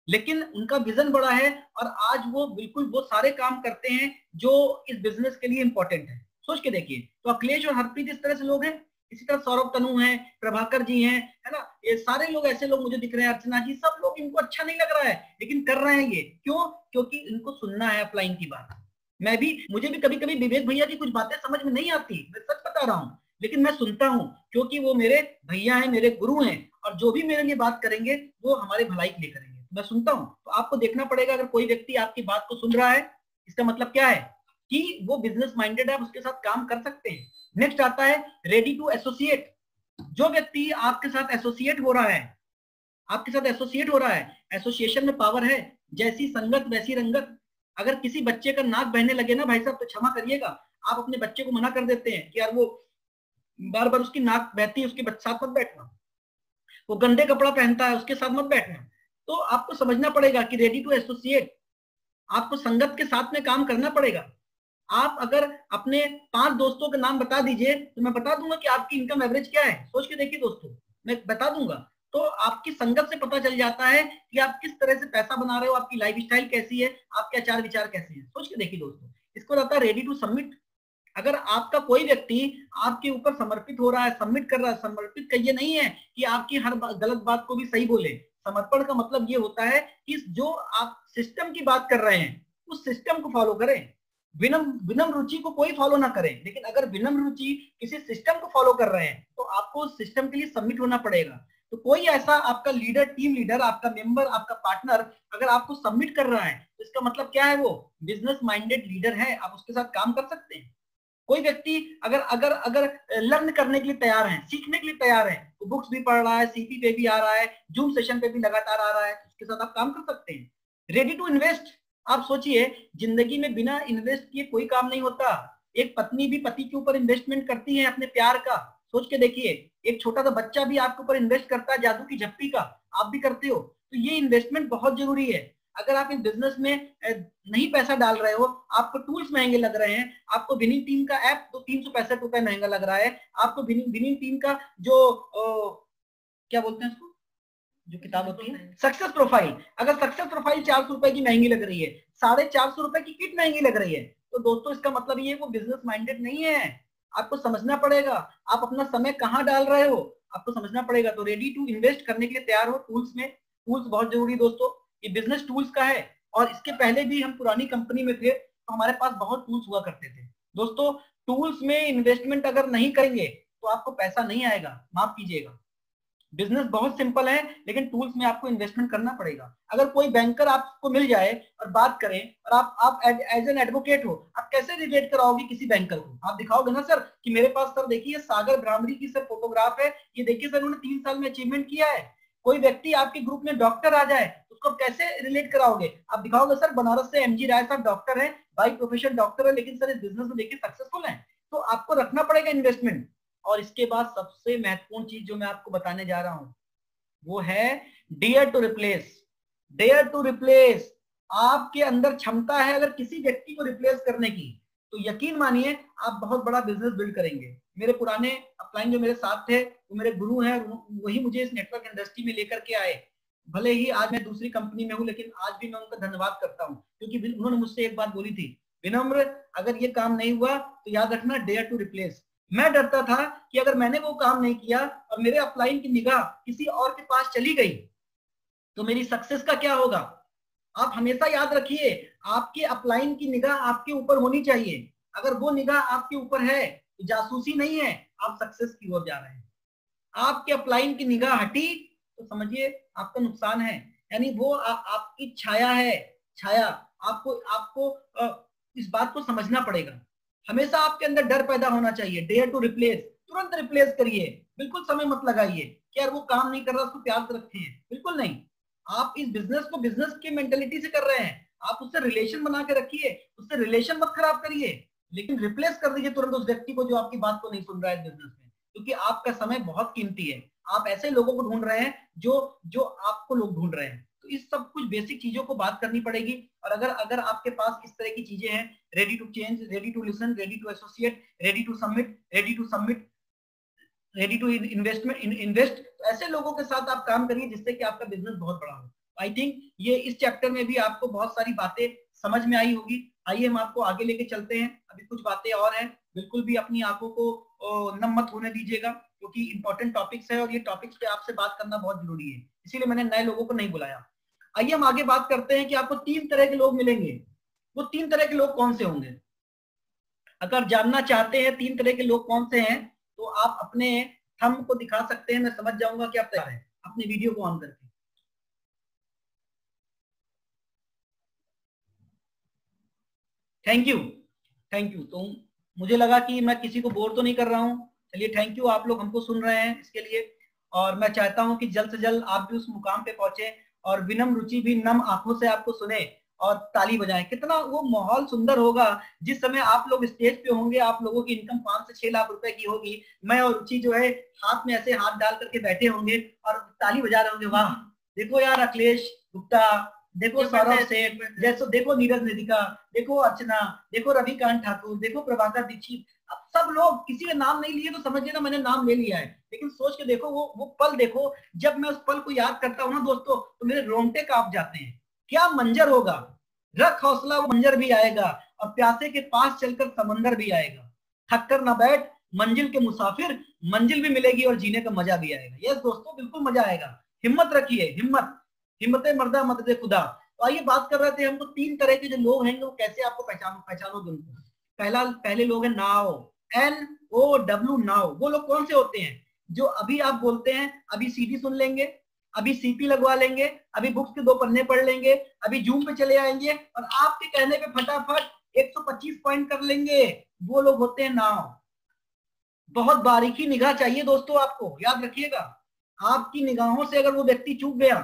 लेकिन उनका विजन बड़ा है और आज वो बिल्कुल वो सारे काम करते हैं जो इस बिजनेस के लिए इंपॉर्टेंट है। सोच के देखिए, तो अखिलेश और हरप्रीत इस तरह से लोग हैं। इसी तरह सौरभ तनु है, प्रभाकर जी हैं, है ना, ये सारे लोग ऐसे लोग मुझे दिख रहे हैं, अर्चना जी, सब लोग, इनको अच्छा नहीं लग रहा है लेकिन कर रहे हैं ये क्यों, क्योंकि इनको सुनना है अपलाइन की बात। मुझे भी कभी कभी विवेक भैया की कुछ बातें समझ में नहीं आती, मैं सच बता रहा हूँ, लेकिन मैं सुनता हूँ क्योंकि वो मेरे भैया हैं, मेरे गुरु हैं, और जो भी मेरे लिए बात करेंगे वो हमारे भलाई के लिए करेंगे, मैं सुनता हूँ। तो आपको देखना पड़ेगा, अगर कोई व्यक्ति आपकी बात को सुन रहा है, इसका मतलब क्या है कि वो बिजनेस माइंडेड है, आप उसके साथ काम कर सकते हैं। नेक्स्ट आता है रेडी टू एसोसिएट। जो व्यक्ति आपके साथ एसोसिएट हो रहा है, आपके साथ एसोसिएट हो रहा है, एसोसिएशन में पावर है, जैसी संगत वैसी रंगत। अगर किसी बच्चे का नाक बहने लगे ना भाई साहब, तो क्षमा करिएगा, आप अपने बच्चे को मना कर देते हैं कि यार वो बार बार उसकी नाक बहती है, उसके साथ मत बैठना, वो गंदे कपड़ा पहनता है उसके साथ मत बैठना। तो आपको समझना पड़ेगा कि रेडी टू एसोसिएट, आपको संगत के साथ में काम करना पड़ेगा। आप अगर अपने 5 दोस्तों के नाम बता दीजिए तो मैं बता दूंगा कि आपकी इनकम एवरेज क्या है, सोच के देखिए दोस्तों, मैं बता दूंगा। तो आपकी संगत से पता चल जाता है कि आप किस तरह से पैसा बना रहे हो, आपकी लाइफस्टाइल कैसी है, आपके आचार विचार कैसे हैं, सोच के देखिए दोस्तों। इसको रहता है रेडी टू सबमिट। अगर आपका कोई व्यक्ति आपके ऊपर समर्पित हो रहा है, सबमिट कर रहा है, समर्पित का ये नहीं है कि आपकी हर गलत बात को भी सही बोले। समर्पण का मतलब ये होता है कि जो आप सिस्टम की बात कर रहे हैं उस सिस्टम को फॉलो करें। विनम्र रुचि को कोई फॉलो ना करें, लेकिन अगर विनम्र रुचि किसी सिस्टम को फॉलो कर रहे हैं तो आपको उस सिस्टम के लिए सबमिट होना पड़ेगा। तो कोई ऐसा आपका लीडर, टीम लीडर, आपका मेंबर, आपका पार्टनर अगर आपको सबमिट कर रहा है तो इसका मतलब क्या है, वो बिजनेस माइंडेड लीडर है, आप उसके साथ काम कर सकते हैं। कोई व्यक्ति अगर अगर अगर लर्न करने के लिए तैयार है, सीखने के लिए तैयार है, तो बुक्स भी पढ़ रहा है, सीपी पे भी आ रहा है, जूम सेशन पे भी लगातार आ रहा है, उसके साथ आप काम कर सकते हैं। Ready to invest. आप सोचिए, जिंदगी में बिना इन्वेस्ट किए कोई काम नहीं होता। एक पत्नी भी पति के ऊपर इन्वेस्टमेंट करती है अपने प्यार का, सोच के देखिए। एक छोटा सा बच्चा भी आपके ऊपर इन्वेस्ट करता है जादू की झप्पी का, आप भी करते हो। तो ये इन्वेस्टमेंट बहुत जरूरी है। अगर आप इस बिजनेस में नहीं पैसा डाल रहे हो, आपको टूल्स महंगे लग रहे हैं, आपको विनिंग टीम का ऐप तो 365 रुपए महंगा लग रहा है, आपको विनिंग टीम का जो क्या बोलते हैं उसको, जो किताब होती है सक्सेस प्रोफाइल, अगर सक्सेस प्रोफाइल 400 रुपए की महंगी लग रही है, 450 रुपए की किट महंगी लग रही है, तो दोस्तों इसका मतलब ये वो बिजनेस माइंडेड नहीं है। आपको समझना पड़ेगा आप अपना समय कहाँ डाल रहे हो, आपको समझना पड़ेगा। तो रेडी टू इन्वेस्ट करने के लिए तैयार हो टूल्स में। टूल्स बहुत जरूरी दोस्तों, ये बिजनेस टूल्स का है, और इसके पहले भी हम पुरानी कंपनी में थे तो हमारे पास बहुत टूल्स हुआ करते थे दोस्तों। टूल्स में इन्वेस्टमेंट अगर नहीं करेंगे तो आपको पैसा नहीं आएगा, माफ कीजिएगा। बिजनेस बहुत सिंपल है, लेकिन टूल्स में आपको इन्वेस्टमेंट करना पड़ेगा। अगर कोई बैंकर आपको मिल जाए और बात करें, और आप एज एन एडवोकेट हो, आप कैसे रिलेट कराओगे किसी बैंकर को? आप दिखाओगे ना सर कि मेरे पास सर देखिए सागर भ्रामरी की सर फोटोग्राफ है, ये देखिए सर उन्होंने 3 साल में अचीवमेंट किया है। कोई व्यक्ति आपके ग्रुप में डॉक्टर आ जाए, उसको कैसे रिलेट कराओगे? आप दिखाओगे सर बनारस से एमजी राय साहब डॉक्टर है, बाई प्रोफेशन डॉक्टर है, लेकिन सर इस बिजनेस में देखिए सक्सेसफुल है। तो आपको रखना पड़ेगा इन्वेस्टमेंट। और इसके बाद सबसे महत्वपूर्ण चीज जो मैं आपको बताने जा रहा हूं वो है dare to replace. Dare to replace. आपके अंदर क्षमता है अगर किसी व्यक्ति को रिप्लेस करने की, तो यकीन मानिए आप बहुत बड़ा बिजनेस बिल्ड करेंगे। मेरे पुराने अपलाइन जो मेरे साथ थे वो मेरे गुरु हैं, वही मुझे इस नेटवर्क इंडस्ट्री में लेकर के आए। भले ही आज मैं दूसरी कंपनी में हूं, लेकिन आज भी मैं उनका धन्यवाद करता हूं, क्योंकि उन्होंने मुझसे एक बात बोली थी, विनम्र अगर ये काम नहीं हुआ तो याद रखना डेयर टू रिप्लेस। मैं डरता था कि अगर मैंने वो काम नहीं किया और मेरे अपलाइन की निगाह किसी और के पास चली गई तो मेरी सक्सेस का क्या होगा। आप हमेशा याद रखिए, आपके अपलाइन की निगाह आपके ऊपर होनी चाहिए। अगर वो निगाह आपके ऊपर है तो जासूसी नहीं है, आप सक्सेस की ओर जा रहे हैं। आपके अपलाइन की निगाह हटी तो समझिए आपका नुकसान है। यानी वो आपकी छाया है, छाया। आपको आपको इस बात को समझना पड़ेगा। हमेशा आपके अंदर डर पैदा होना चाहिए। डेयर टू रिप्लेस, तुरंत रिप्लेस करिए, बिल्कुल समय मत लगाइए कि यार वो काम नहीं कर रहा उसको प्यार से रखते हैं, बिल्कुल नहीं। आप इस बिजनेस को बिजनेस की मेंटेलिटी से कर रहे हैं, आप उससे रिलेशन बना के रखिए, उससे रिलेशन मत खराब करिए, लेकिन रिप्लेस कर दीजिए तुरंत उस व्यक्ति को जो आपकी बात को नहीं सुन रहा है बिजनेस में, क्योंकि आपका समय बहुत कीमती है। आप ऐसे लोगों को ढूंढ रहे हैं जो जो आपको लोग ढूंढ रहे हैं। तो इस सब कुछ बेसिक चीजों को बात करनी पड़ेगी। और अगर अगर आपके पास इस तरह की चीजें हैं, ready to change, ready to listen, ready to associate, ready to submit, ready to investment invest, तो ऐसे लोगों के साथ आप काम करिए जिससे कि आपका बिजनेस बहुत बड़ा हो। आई थिंक ये इस चैप्टर में भी आपको बहुत सारी बातें समझ में आई होगी। आइए हम आपको आगे लेके चलते हैं, अभी कुछ बातें और हैं। बिल्कुल भी अपनी आंखों को नम मत होने दीजिएगा, क्योंकि इंपॉर्टेंट टॉपिक्स है और ये टॉपिक्स पे आपसे बात करना बहुत जरूरी है, इसीलिए मैंने नए लोगों को नहीं बुलाया। आइए हम आगे बात करते हैं कि आपको 3 तरह के लोग मिलेंगे। वो 3 तरह के लोग कौन से होंगे? अगर जानना चाहते हैं 3 तरह के लोग कौन से हैं, तो आप अपने थंब को दिखा सकते हैं, मैं समझ जाऊंगा कि आप तैयार हैं अपने वीडियो को ऑन करके। Thank you, thank you. तो मुझे लगा कि मैं किसी को बोर तो नहीं कर रहा हूँ। चलिए थैंक यू, आप लोग हमको सुन रहे हैं इसके लिए। और मैं चाहता हूँ कि जल्द से जल्द आप भी उस मुकाम पे पहुंचे और विनम्र रुचि भी नम आंखों से आपको सुने और ताली बजाएं। कितना वो माहौल सुंदर होगा जिस समय आप लोग स्टेज पे होंगे। आप लोगों की इनकम 5 से 6 लाख रुपए की होगी, मैं और रुचि जो है हाथ में ऐसे हाथ डाल करके बैठे होंगे और ताली बजा रहे होंगे। वाह देखो यार अखिलेश गुप्ता, देखो सौरभ सेठ, जैसे देखो नीरज निधिका, देखो अर्चना, देखो रविकांत ठाकुर, देखो प्रभाकर दीक्षित। अब सब लोग किसी का नाम नहीं लिए तो समझिए ना मैंने नाम ले लिया है, लेकिन सोच के देखो वो पल देखो। जब मैं उस पल को याद करता हूँ ना दोस्तों, तो मेरे रोंगटे कांप जाते हैं। क्या मंजर होगा। रख हौसला, वो मंजर भी आएगा और प्यासे के पास चलकर समंदर भी आएगा। थक कर ना बैठ मंजिल के मुसाफिर, मंजिल भी मिलेगी और जीने का मजा भी आएगा। यस दोस्तों बिल्कुल मजा आएगा। हिम्मत रखिए, हिम्मत, हिम्मत मर्दा मदद खुदा। तो आइए बात कर रहे थे हमको 3 तरह के जो लोग हैं वो कैसे आपको पहचानोगे उनको। पहले लोग हैं नाव, NOW, नाव। वो लोग कौन से होते हैं? जो अभी आप बोलते हैं अभी CD सुन लेंगे, अभी CP लगवा लेंगे, अभी बुक्स के 2 पन्ने पढ़ लेंगे, अभी जूम पे चले आएंगे और आपके कहने पे फटाफट 125 पॉइंट कर लेंगे। वो लोग होते हैं नाव। बहुत बारीकी निगाह चाहिए दोस्तों, आपको याद रखिएगा। आपकी निगाहों से अगर वो व्यक्ति चूक गया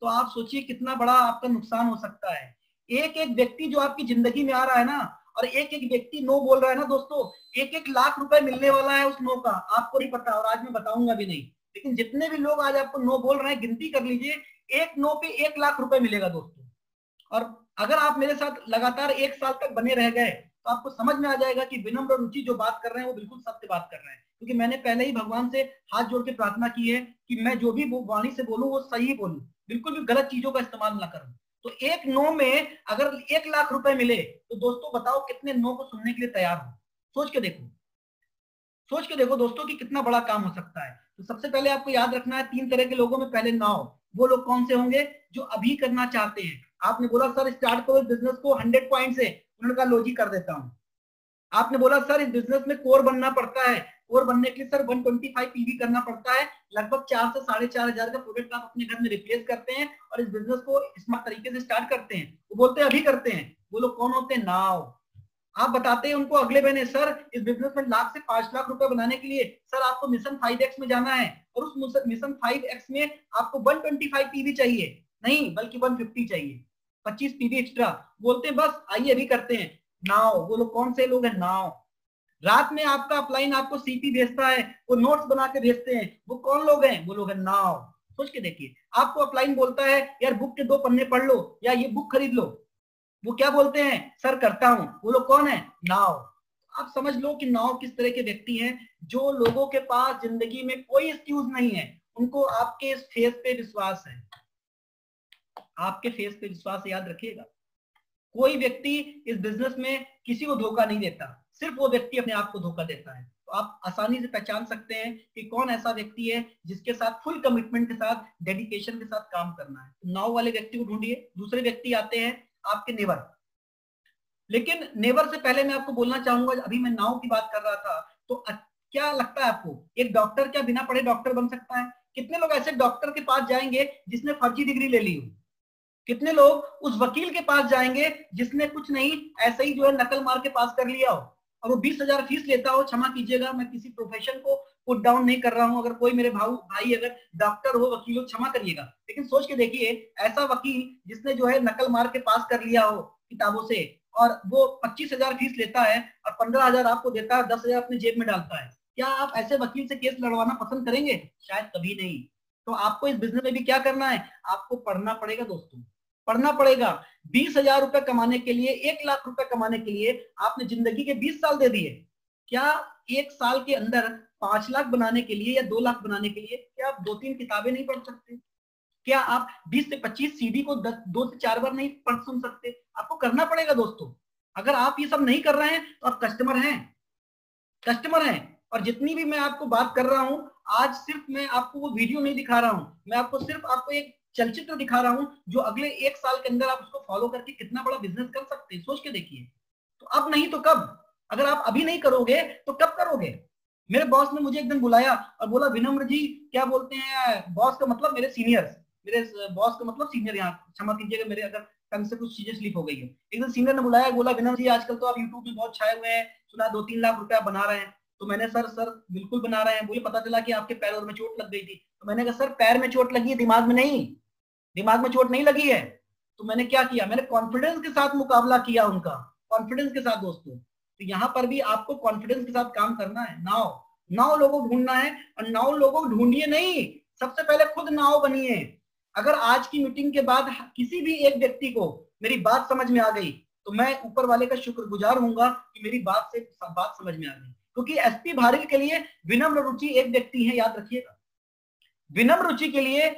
तो आप सोचिए कितना बड़ा आपका नुकसान हो सकता है। एक एक व्यक्ति जो आपकी जिंदगी में आ रहा है ना, और एक एक व्यक्ति नो बोल रहा है ना दोस्तों, 1-1 लाख रुपए मिलने वाला है उस नो का, आपको नहीं पता और आज मैं बताऊंगा भी नहीं। लेकिन जितने भी लोग आज आपको नो बोल रहे हैं, गिनती कर लीजिए, एक नो पे 1 लाख रुपए मिलेगा दोस्तों। और अगर आप मेरे साथ लगातार 1 साल तक बने रह गए तो आपको समझ में आ जाएगा कि विनम्र रुचि जो बात कर रहे हैं वो बिल्कुल सत्य बात कर रहे हैं। क्योंकि मैंने पहले ही भगवान से हाथ जोड़ के प्रार्थना की है कि मैं जो भी वाणी से बोलूं वो सही बोलूं, बिल्कुल भी गलत चीजों का इस्तेमाल ना करूं। तो एक नो में अगर 1 लाख रुपए मिले तो दोस्तों बताओ कितने नो को सुनने के लिए तैयार हो। सोच के देखो, सोच के देखो दोस्तों कि कितना बड़ा काम हो सकता है। तो सबसे पहले आपको याद रखना है 3 तरह के लोगों में पहले नाव। वो लोग कौन से होंगे? जो अभी करना चाहते हैं। आपने बोला सर स्टार्ट करो इस बिजनेस को 100 पॉइंट से, उन्होंने कहा लो जी कर देता हूं। आपने बोला सर इस बिजनेस में कोर बनना पड़ता है, कोर बनने के लिए सर 125 पीवी करना पड़ता है, लगभग 4 से 4,500 का प्रोडक्ट आप अपने घर में रिप्लेस करते हैं और इस बिजनेस को स्मार्ट तरीके से स्टार्ट करते हैं। वो बोलते हैं अभी करते हैं। वो लोग कौन होते हैं? नाव। आप बताते हैं उनको अगले महीने सर इस बिजनेस में लाख से 5 लाख रुपए बनाने के लिए सर आपको मिशन 5x में जाना है और उस मिशन 5x में आपको 125 पीवी चाहिए, नहीं बल्कि 150 चाहिए, 25 पीवी एक्स्ट्रा। बोलते हैं बस आइए अभी करते हैं। नाव। वो लोग कौन से लोग हैं? नाव। रात में आपका अपलाइन आपको CP भेजता है, वो नोट्स बना के भेजते हैं। वो कौन लोग हैं? वो लोग हैं नाव। सोच के देखिए, आपको अपलाइन बोलता है यार बुक के 2 पन्ने पढ़ लो या ये बुक खरीद लो, वो क्या बोलते हैं? सर करता हूं। वो लोग कौन है? नाव। आप समझ लो कि नाव किस तरह के व्यक्ति हैं। जो लोगों के पास जिंदगी में कोई एक्सक्यूज नहीं है, उनको आपके फेस पे विश्वास है। आपके फेस पे विश्वास, याद रखिएगा। कोई व्यक्ति इस बिजनेस में किसी को धोखा नहीं देता, सिर्फ वो व्यक्ति अपने आप को धोखा देता है। तो आप आसानी से पहचान सकते हैं कि कौन ऐसा व्यक्ति है जिसके साथ फुल कमिटमेंट के साथ, डेडिकेशन के साथ काम करना है। तो नाव वाले व्यक्ति को ढूंढिए। दूसरे व्यक्ति आते हैं आपके नेवर। लेकिन नेवर से पहले मैं आपको बोलना चाहूंगा, अभी मैं नाव की बात कर रहा था, तो क्या लगता है आपको एक डॉक्टर क्या बिना पढ़े डॉक्टर बन सकता है? कितने लोग ऐसे डॉक्टर के पास जाएंगे जिसने फर्जी डिग्री ले ली हो? कितने लोग उस वकील के पास जाएंगे जिसने कुछ नहीं, ऐसे ही जो है नकल मार के पास कर लिया हो, और वो 20,000 फीस लेता हो? क्षमा कीजिएगा, मैं किसी प्रोफेशन को पुट डाउन नहीं कर रहा हूं, अगर कोई मेरे भाई अगर डॉक्टर हो, वकील हो, क्षमा करिएगा, लेकिन सोच के देखिए, ऐसा वकील जिसने जो है नकल मार के पास कर लिया हो किताबों से, और वो 25,000 फीस लेता है और 15,000 आपको देता है, 10,000 अपनी जेब में डालता है, क्या आप ऐसे वकील से केस लड़वाना पसंद करेंगे? शायद कभी नहीं। तो आपको इस बिजनेस में भी क्या करना है? आपको पढ़ना पड़ेगा दोस्तों, पढ़ना पड़ेगा। 20,000 रुपए कमाने के लिए, 1 लाख रुपए कमाने के लिए आपने जिंदगी के 20 साल दे दिए। क्या 1 साल के अंदर 5 लाख बनाने के लिए या 2 लाख बनाने के लिए क्या आप 2-3 किताबें नहीं पढ़ सकते? क्या आप 20 से 25 सीडी को 2 से 4 बार नहीं पढ़ सुन सकते? आपको करना पड़ेगा दोस्तों। अगर आप ये सब नहीं कर रहे हैं तो आप कस्टमर हैं, कस्टमर हैं। और जितनी भी मैं आपको बात कर रहा हूं, आज सिर्फ मैं आपको वो वीडियो नहीं दिखा रहा हूं, मैं आपको सिर्फ आपको एक चलचित्र दिखा रहा हूं जो अगले 1 साल के अंदर आप उसको फॉलो करके कितना बड़ा बिजनेस कर सकते हैं, सोच के देखिए। तो अब नहीं तो कब? अगर आप अभी नहीं करोगे तो कब करोगे? मेरे बॉस ने मुझे एक दिन बुलाया और बोला, विनम्र जी, क्या बोलते हैं, बॉस का मतलब मेरे सीनियर्स, मेरे बॉस का मतलब सीनियर, यहाँ क्षमा कीजिएगा मेरे अगर टंग से कुछ चीजें स्लिप हो गई है। एक दिन सीनियर ने बुलाया, बोला, विनम्र जी, आजकल तो आप यूट्यूब में बहुत छाए हुए हैं, सुना 2-3 लाख रुपया बना रहे हैं। तो मैंने, सर बिल्कुल बना रहे हैं। बोले, पता चला कि आपके पैर में चोट लग गई थी। तो मैंने कहा, सर पैर में चोट लगी है, दिमाग में नहीं, दिमाग में चोट नहीं लगी है। तो मैंने क्या किया, मैंने कॉन्फिडेंस के साथ मुकाबला किया उनका, कॉन्फिडेंस के साथ दोस्तों। तो यहाँ पर भी आपको कॉन्फिडेंस के साथ काम करना है। नाव लोगों ढूंढना है, और नाव लोगों ढूंढिए नहीं, सबसे पहले खुद नाव बनिए। अगर आज की मीटिंग के बाद किसी भी एक व्यक्ति को मेरी बात समझ में आ गई, तो मैं ऊपर वाले का शुक्रगुजार होऊंगा कि मेरी बात समझ में आ गई। क्योंकि एसपी भारिल के लिए विनम्र रुचि एक व्यक्ति है, याद रखिएगा। विनम्र रुचि के लिए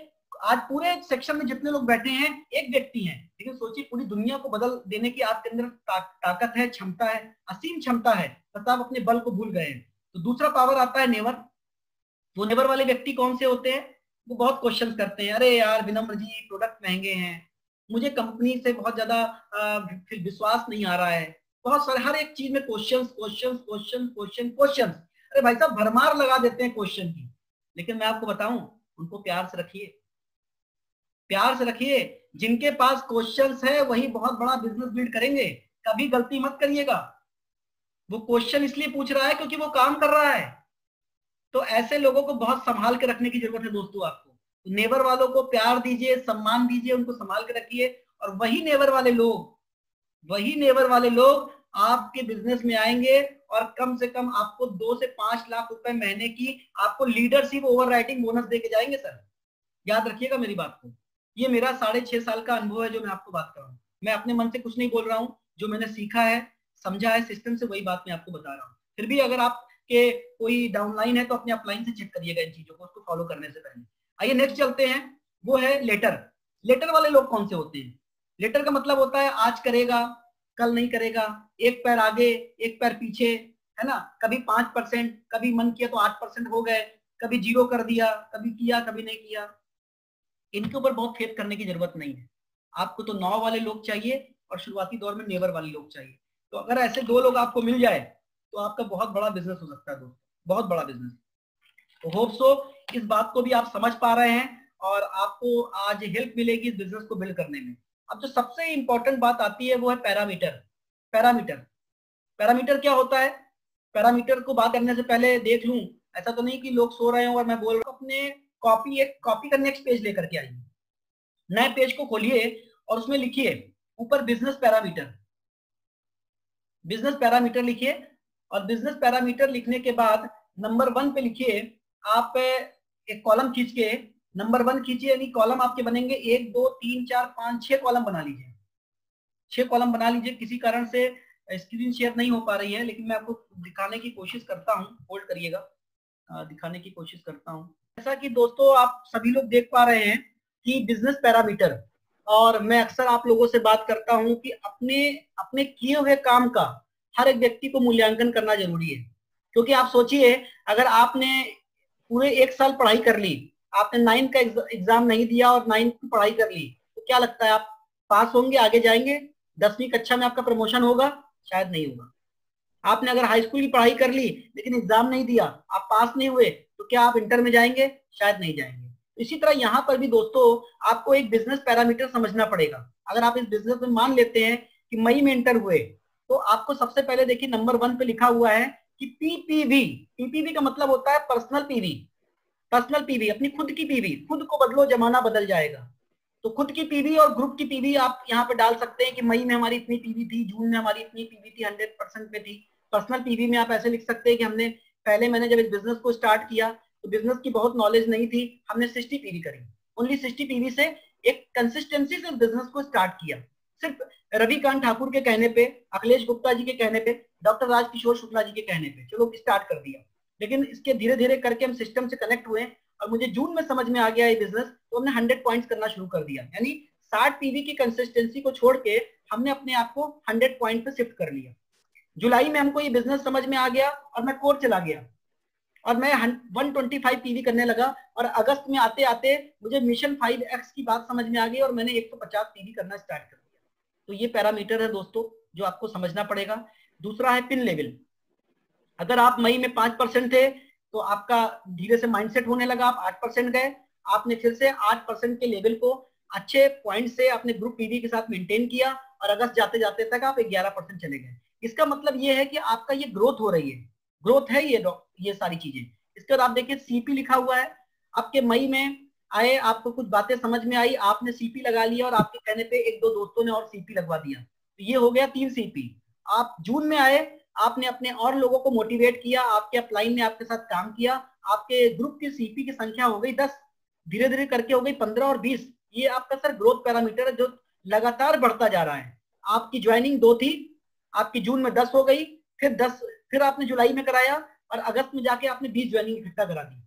आज पूरे सेक्शन में जितने लोग बैठे हैं एक व्यक्ति हैं, लेकिन सोचिए पूरी दुनिया को बदल देने की आपके अंदर ताकत है, क्षमता है, असीम क्षमता है, बस आप अपने बल को भूल गए हैं। तो दूसरा पावर आता है नेवर। वो नेवर वाले व्यक्ति कौन से होते हैं? वो बहुत क्वेश्चन करते हैं, अरे यार विनम्र जी, प्रोडक्ट महंगे हैं, मुझे कंपनी से बहुत ज्यादा फिर विश्वास नहीं आ रहा है, बहुत सारे, हर एक चीज में question question question question question. अरे भाई साहब, भरमार लगा देते हैं क्वेश्चन की। लेकिन मैं आपको बताऊं, उनको प्यार से रखिए, प्यार से रखिए। जिनके पास क्वेश्चंस है वही बहुत बड़ा बिजनेस बिल्ड करेंगे। कभी गलती मत करिएगा। वो क्वेश्चन इसलिए पूछ रहा है क्योंकि वो काम कर रहा है। तो ऐसे लोगों को बहुत संभाल के रखने की जरूरत है दोस्तों आपको। तो नेबर वालों को प्यार दीजिए, सम्मान दीजिए, उनको संभाल के रखिए। और वही नेबर वाले लोग आपके बिजनेस में आएंगे और कम से कम आपको 2 से 5 लाख रुपए महीने की आपको लीडरशिप ओवर राइटिंग बोनस देके जाएंगे सर। याद रखिएगा मेरी बात को। ये मेरा 6.5 साल का अनुभव है जो मैं आपको बात कर रहा हूँ। मैं अपने मन से कुछ नहीं बोल रहा हूँ, जो मैंने सीखा है, समझा है सिस्टम से, वही बात मैं आपको बता रहा हूँ। फिर भी अगर आपके कोई डाउनलाइन है तो अपने अपलाइन से चेक करिएगा इन चीजों को, उसको फॉलो करने से पहले। आइए नेक्स्ट चलते हैं, वो है लेटर। लेटर वाले लोग कौन से होते हैं? लेटर का मतलब होता है आज करेगा कल नहीं करेगा, एक पैर आगे एक पैर पीछे, है ना। कभी 5%, कभी मन किया तो 8% हो गए, कभी 0 कर दिया, कभी किया कभी नहीं किया। इनके ऊपर बहुत फेथ करने की जरूरत नहीं है। आपको तो 9 वाले लोग चाहिए और शुरुआती दौर में नेबर वाले लोग चाहिए। तो अगर ऐसे 2 लोग आपको मिल जाए तो आपका बहुत बड़ा बिजनेस हो सकता है दोस्तों, बहुत बड़ा बिजनेस। तो होप सो इस बात को भी आप समझ पा रहे हैं और आपको आज हेल्प मिलेगी इस बिजनेस को बिल्ड करने में। अब जो सबसे इंपॉर्टेंट बात आती है वो है पैरामीटर। पैरामीटर क्या होता है? पैरामीटर को बात करने से पहले देख लूं, ऐसा तो नहीं कि लोग सो रहे हो और मैं बोल रहा हूं। अपने कॉपी का नेक्स्ट पेज लेकर के आइए, नए पेज को खोलिए और उसमें लिखिए ऊपर बिजनेस पैरामीटर लिखिए। और बिजनेस पैरामीटर लिखने के बाद नंबर 1 पे लिखिए, आप एक कॉलम खींच के नंबर 1 खींचिए, यानी कॉलम आपके बनेंगे 1 2 3 4 5 6 कॉलम बना लीजिए। 6 कॉलम बना लीजिए। किसी कारण से स्क्रीन शेयर नहीं हो पा रही है, लेकिन मैं आपको दिखाने की कोशिश करता हूँ, होल्ड करिएगा, दिखाने की कोशिश करता हूँ। जैसा कि दोस्तों आप सभी लोग देख पा रहे हैं कि बिजनेस पैरामीटर, और मैं अक्सर आप लोगों से बात करता हूं कि अपने किए हुए काम का हर एक व्यक्ति को मूल्यांकन करना जरूरी है। क्योंकि आप सोचिए, अगर आपने पूरे 1 साल पढ़ाई कर ली, आपने 9 का एग्जाम नहीं दिया और 9 की पढ़ाई कर ली, तो क्या लगता है आप पास होंगे, आगे जाएंगे? 10वीं कक्षा में आपका प्रमोशन होगा? शायद नहीं होगा। आपने अगर हाई स्कूल की पढ़ाई कर ली लेकिन एग्जाम नहीं दिया, आप पास नहीं हुए, तो क्या आप इंटर में जाएंगे? शायद नहीं जाएंगे। इसी तरह यहाँ पर भी दोस्तों आपको एक बिजनेस पैरामीटर समझना पड़ेगा। अगर आप इस बिजनेस में मान लेते हैं कि मई में इंटर हुए, तो आपको सबसे पहले देखिए नंबर 1 पे लिखा हुआ है कि पीपीवी। पीपीवी का मतलब होता है पर्सनल पीवी। पर्सनल पीवी, अपनी खुद की पीवी। खुद को बदलो, जमाना बदल जाएगा। तो खुद की पीवी और ग्रुप की पीवी आप यहाँ पे डाल सकते हैं कि मई में हमारी इतनी पीवी थी, जून में हमारी इतनी पीवी थी, 100% पे थी। पर्सनल पीवी में आप ऐसे लिख सकते हैं कि मैंने जब इस बिजनेस को स्टार्ट किया तो बिजनेस की बहुत नॉलेज नहीं थी, हमने 60 पीवी करी। ओनली 60 पीवी से एक कंसिस्टेंसी से बिजनेस को स्टार्ट किया। सिर्फ रविकांत ठाकुर के कहने पे, अखिलेश गुप्ता जी के कहने पे, डॉक्टर राजकिशोर शुक्ला जी के कहने पे चलो स्टार्ट कर दिया। लेकिन इसके धीरे धीरे करके हम सिस्टम से कनेक्ट हुए और मुझे जून में समझ में आ गया ये बिजनेस, तो हमने 100 पॉइंट्स करना शुरू कर दिया। यानी 60 पीवी की कंसिस्टेंसी को छोड़ के हमने अपने आप को 100 पॉइंट पे शिफ्ट कर लिया। जुलाई में हमको ये बिजनेस समझ में आ गया और मैं कोर चला गया और मैं 125 पीवी करने लगा। और अगस्त में आते आते मुझे मिशन 5X की बात समझ में आ गई और मैंने 150 पीवी करना स्टार्ट कर दिया। तो ये पैरामीटर है दोस्तों जो आपको समझना पड़ेगा। दूसरा है पिन लेवल। अगर आप मई में 5% थे तो आपका धीरे से माइंडसेट होने लगा, आप 8% गए। आपने फिर से 8% के लेवल को अच्छे पॉइंट से अपने ग्रुप पीवी के साथ मेंटेन किया और अगस्त जाते जाते तक आप 11% चले गए। इसका मतलब ये है कि आपका ये ग्रोथ हो रही है, ग्रोथ है ये सारी चीजें। इसके बाद आप देखिए सीपी लिखा हुआ है। आपके मई में आए, आपको कुछ बातें समझ में आई, आपने सीपी लगा लिया और आपके कहने पे एक दो दोस्तों ने और सीपी लगवा दिया, तो ये हो गया 3 सीपी। आप जून में आए, आपने अपने और लोगों को मोटिवेट किया, आपके अपलाइन ने आपके साथ काम किया, आपके ग्रुप की सीपी की संख्या हो गई 10, धीरे धीरे करके हो गई 15 और 20। ये आपका सर ग्रोथ पैरामीटर है जो लगातार बढ़ता जा रहा है। आपकी ज्वाइनिंग 2 थी, आपकी जून में 10 हो गई, फिर आपने जुलाई में कराया और अगस्त में जाके आपने 20 ज्वाइनिंग इकट्ठा करा दी।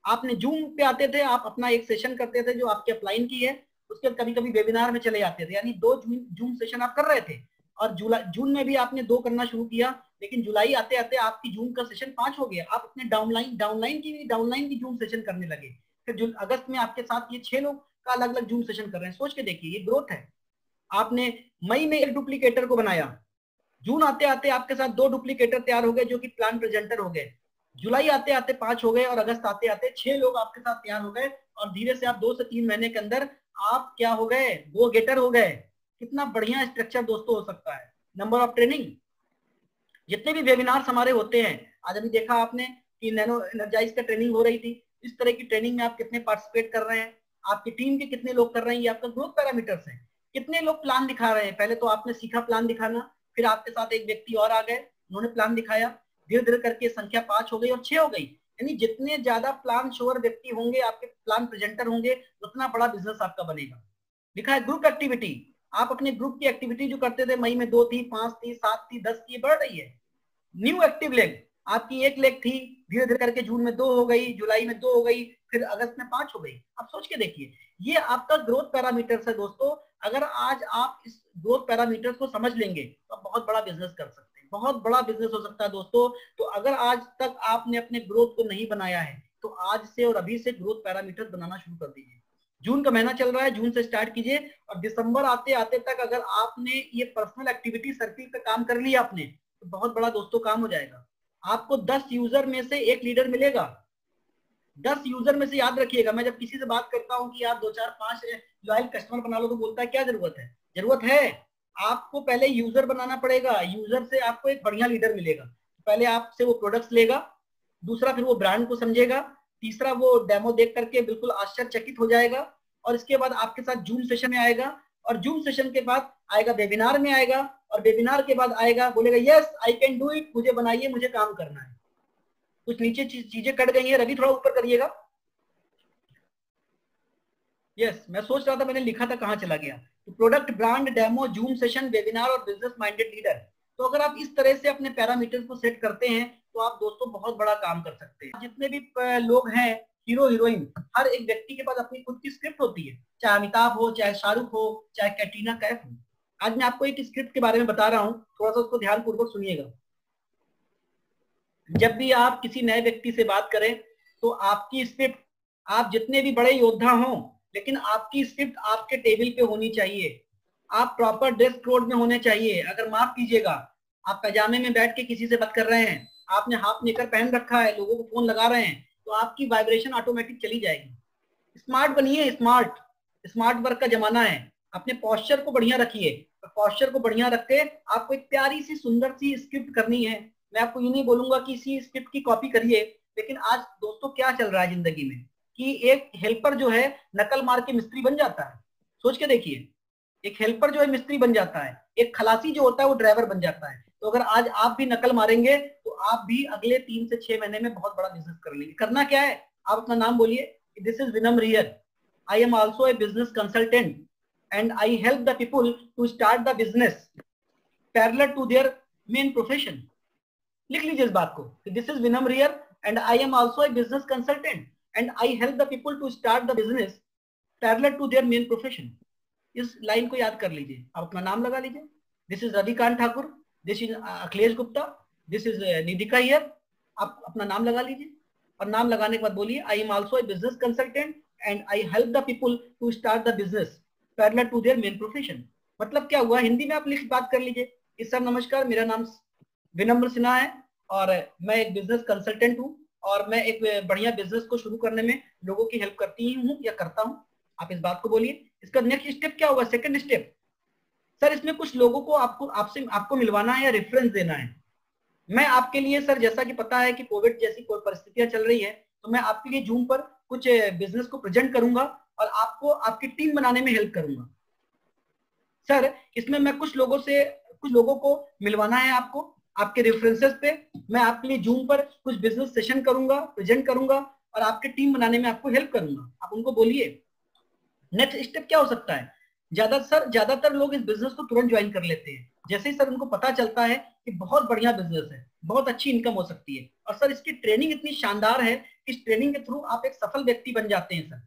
आपने जून पे आते थे, आप अपना एक सेशन करते थे जो आपके अपलाइन की है, उसके कभी कभी वेबिनार में चले जाते थे, यानी 2 जून सेशन आप कर रहे थे और जून में भी आपने 2 करना शुरू किया। लेकिन जुलाई आते आते आपकी जून का सेशन 5 हो गया, आप अपने डाउनलाइन की जून सेशन करने लगे। फिर अगस्त में आपके साथ ये 6 लोग का अलग अलग जून सेशन कर रहे हैं। सोच के देखिए, ये ग्रोथ है। आपने मई में एक डुप्लीकेटर को बनाया, जून आते आते आपके साथ 2 डुप्लीकेटर तैयार हो गए जो कि प्लान प्रेजेंटर हो गए। जुलाई आते आते 5 हो गए और अगस्त आते आते 6 लोग आपके साथ तैयार हो गए और धीरे से आप 2 से 3 महीने के अंदर आप क्या हो गए, गो गेटर हो गए। कितना बढ़िया स्ट्रक्चर दोस्तों हो सकता है। नंबर ऑफ ट्रेनिंग, जितने भी वेबिनार्स हमारे होते हैं, आज अभी देखा आपने कि नैनो एनर्जाइज का ट्रेनिंग हो रही थी, इस तरह की ट्रेनिंग में आप कितने पार्टिसिपेट कर रहे हैं, आपकी टीम के कितने लोग कर रहे हैं, ये आपका ग्रोथ पैरामीटर्स है। कितने लोग प्लान दिखा रहे हैं, पहले तो आपने सीखा प्लान दिखाना, फिर आपके साथ एक व्यक्ति और आ गए, उन्होंने प्लान दिखाया, धीरे धीरे करके संख्या 5 हो गई और 6 हो गई। यानी जितने ज्यादा प्लान शोअर व्यक्ति होंगे, आपके प्लान प्रेजेंटर होंगे, उतना बड़ा बिजनेस आपका बनेगा। लिखा है ग्रुप एक्टिविटी, आप अपने ग्रुप की एक्टिविटी जो करते थे, मई में 2 थी, 5 थी, 7 थी, 10 थी, बढ़ रही है। न्यू एक्टिव लेग, आपकी 1 लेग थी, धीरे धीरे करके जून में 2 हो गई, जुलाई में 2 हो गई, फिर अगस्त में 5 हो गई। आप सोच के देखिए, ये आपका ग्रोथ पैरामीटर्स है दोस्तों। अगर आज आप इस ग्रोथ पैरामीटर्स को समझ लेंगे तो आप बहुत बड़ा बिजनेस कर सकते हैं, बहुत बड़ा बिजनेस हो सकता है दोस्तों। तो अगर आज तक आपने अपने ग्रोथ को नहीं बनाया है तो आज से और अभी से ग्रोथ पैरामीटर्स बनाना शुरू कर दीजिए। जून का महीना चल रहा है, जून से स्टार्ट कीजिए और दिसंबर आते आते तक अगर आपने ये पर्सनल एक्टिविटी सर्किल पे काम कर लिया आपने, तो बहुत बड़ा दोस्तों काम हो जाएगा। आपको 10 यूजर में से एक लीडर मिलेगा। 10 यूजर में से, याद रखिएगा, मैं जब किसी से बात करता हूं कि आप 2 4 5 लॉयल कस्टमर बना लो, तो बोलता है क्या जरूरत है? जरूरत है, आपको पहले यूजर बनाना पड़ेगा, यूजर से आपको एक बढ़िया लीडर मिलेगा। पहले आपसे वो प्रोडक्ट्स लेगा, दूसरा फिर वो ब्रांड को समझेगा, तीसरा वो डेमो देख करके बिल्कुल आश्चर्यचकित हो जाएगा और इसके बाद आपके साथ जूम सेशन में आएगा और जूम सेशन के बाद आएगा वेबिनार में आएगा और वेबिनार के बाद आएगा, बोलेगा yes I can do it, मुझे बनाइए, मुझे काम करना है। कुछ नीचे चीजें कट गई हैं, रवि थोड़ा ऊपर करिएगा। यस, मैं सोच रहा था मैंने लिखा था कहां चला गया। तो product, brand, demo, zoom session, webinar और बिजनेस माइंडेड लीडर। तो अगर आप इस तरह से अपने पैरामीटर्स को सेट करते हैं तो आप दोस्तों बहुत बड़ा काम कर सकते हैं। जितने भी लोग हैं, हीरो हीरोइन, हर एक व्यक्ति के पास अपनी खुद की स्क्रिप्ट होती है, चाहे अमिताभ हो, चाहे शाहरुख हो, चाहे कैटरीना कैफ हो। आज मैं आपको एक स्क्रिप्ट के बारे में बता रहा हूं, थोड़ा सा उसको ध्यान पूर्वक सुनिएगा। जब भी आप किसी नए व्यक्ति से बात करें तो आपकी स्क्रिप्ट, आप जितने भी बड़े योद्धा हों, लेकिन आपकी स्क्रिप्ट आपके टेबल पे होनी चाहिए। आप प्रॉपर ड्रेस कोड में होने चाहिए। अगर माफ कीजिएगा, आप पैजामे में बैठ के किसी से बात कर रहे हैं, आपने हाफ निकर पहन रखा है, लोगों को फोन लगा रहे हैं, तो आपकी वाइब्रेशन ऑटोमेटिक चली जाएगी। स्मार्ट बनिए, स्मार्ट, स्मार्ट वर्क का जमाना है। अपने पोस्चर को बढ़िया रखिए। पोस्चर को बढ़िया रख के आपको एक प्यारी सी सुंदर सी स्क्रिप्ट करनी है। मैं आपको ये नहीं बोलूंगा कि इसी स्क्रिप्ट की कॉपी करिए, लेकिन आज दोस्तों क्या चल रहा है जिंदगी में कि एक हेल्पर जो है नकल मार के मिस्त्री बन जाता है। सोच के देखिए, एक हेल्पर जो है मिस्त्री बन जाता है, एक खलासी जो होता है वो ड्राइवर बन जाता है। तो अगर आज आप भी नकल मारेंगे तो आप भी अगले 3 से 6 महीने में बहुत बड़ा बिजनेस कर लेंगे। करना क्या है, आप अपना नाम बोलिए, this is Vinamra here, I am also a business consultant and I help the people to start the business parallel to their main profession। लिख लीजिए इस बात को कि this is Vinamra here and I am also a business consultant and I help the people to start the business parallel to their main profession. इस line को याद कर लीजिए, आप अपना नाम लगा लीजिए। This is Ravikant Thakur, this is Akhilesh Gupta, this is Nidhika here. आप अपना नाम लगा लीजिए और नाम लगाने के बाद बोलिए I am also a business consultant and I help the people to start the business parallel to their main profession. मतलब क्या हुआ, हिंदी में आप लिख बात कर लीजिए कि सर नमस्कार, मेरा नाम विनम्र सिन्हा है और मैं एक बिजनेस कंसल्टेंट हूँ और मैं एक बढ़िया बिजनेस को शुरू करने में लोगों की हेल्प करती हूँ या करता हूँ। आप इस बात को बोलिए। इसका नेक्स्ट स्टेप क्या होगा, सेकंड स्टेप, सर इसमें कुछ लोगों को आपको मिलवाना है या रेफरेंस देना है। मैं आपके लिए सर, जैसा कि पता है कि कोविड जैसी कोई परिस्थितियां चल रही है, तो मैं आपके लिए जूम पर कुछ बिजनेस को प्रेजेंट करूंगा और आपको आपकी टीम बनाने में हेल्प करूंगा। सर इसमें मैं कुछ लोगों को मिलवाना है आपको, आपके रेफरेंसेस पे मैं आपके लिए जूम पर कुछ बिजनेस सेशन करूंगा, प्रेजेंट करूंगा और आपके टीम बनाने में आपको हेल्प करूंगा। आप उनको बोलिए। नेक्स्ट स्टेप क्या हो सकता है, ज्यादातर लोग इस बिजनेस को तुरंत ज्वाइन कर लेते हैं जैसे ही सर उनको पता चलता है कि बहुत बढ़िया बिजनेस है, बहुत अच्छी इनकम हो सकती है और सर इसकी ट्रेनिंग इतनी शानदार है, इस ट्रेनिंग के थ्रू आप एक सफल व्यक्ति बन जाते हैं सर।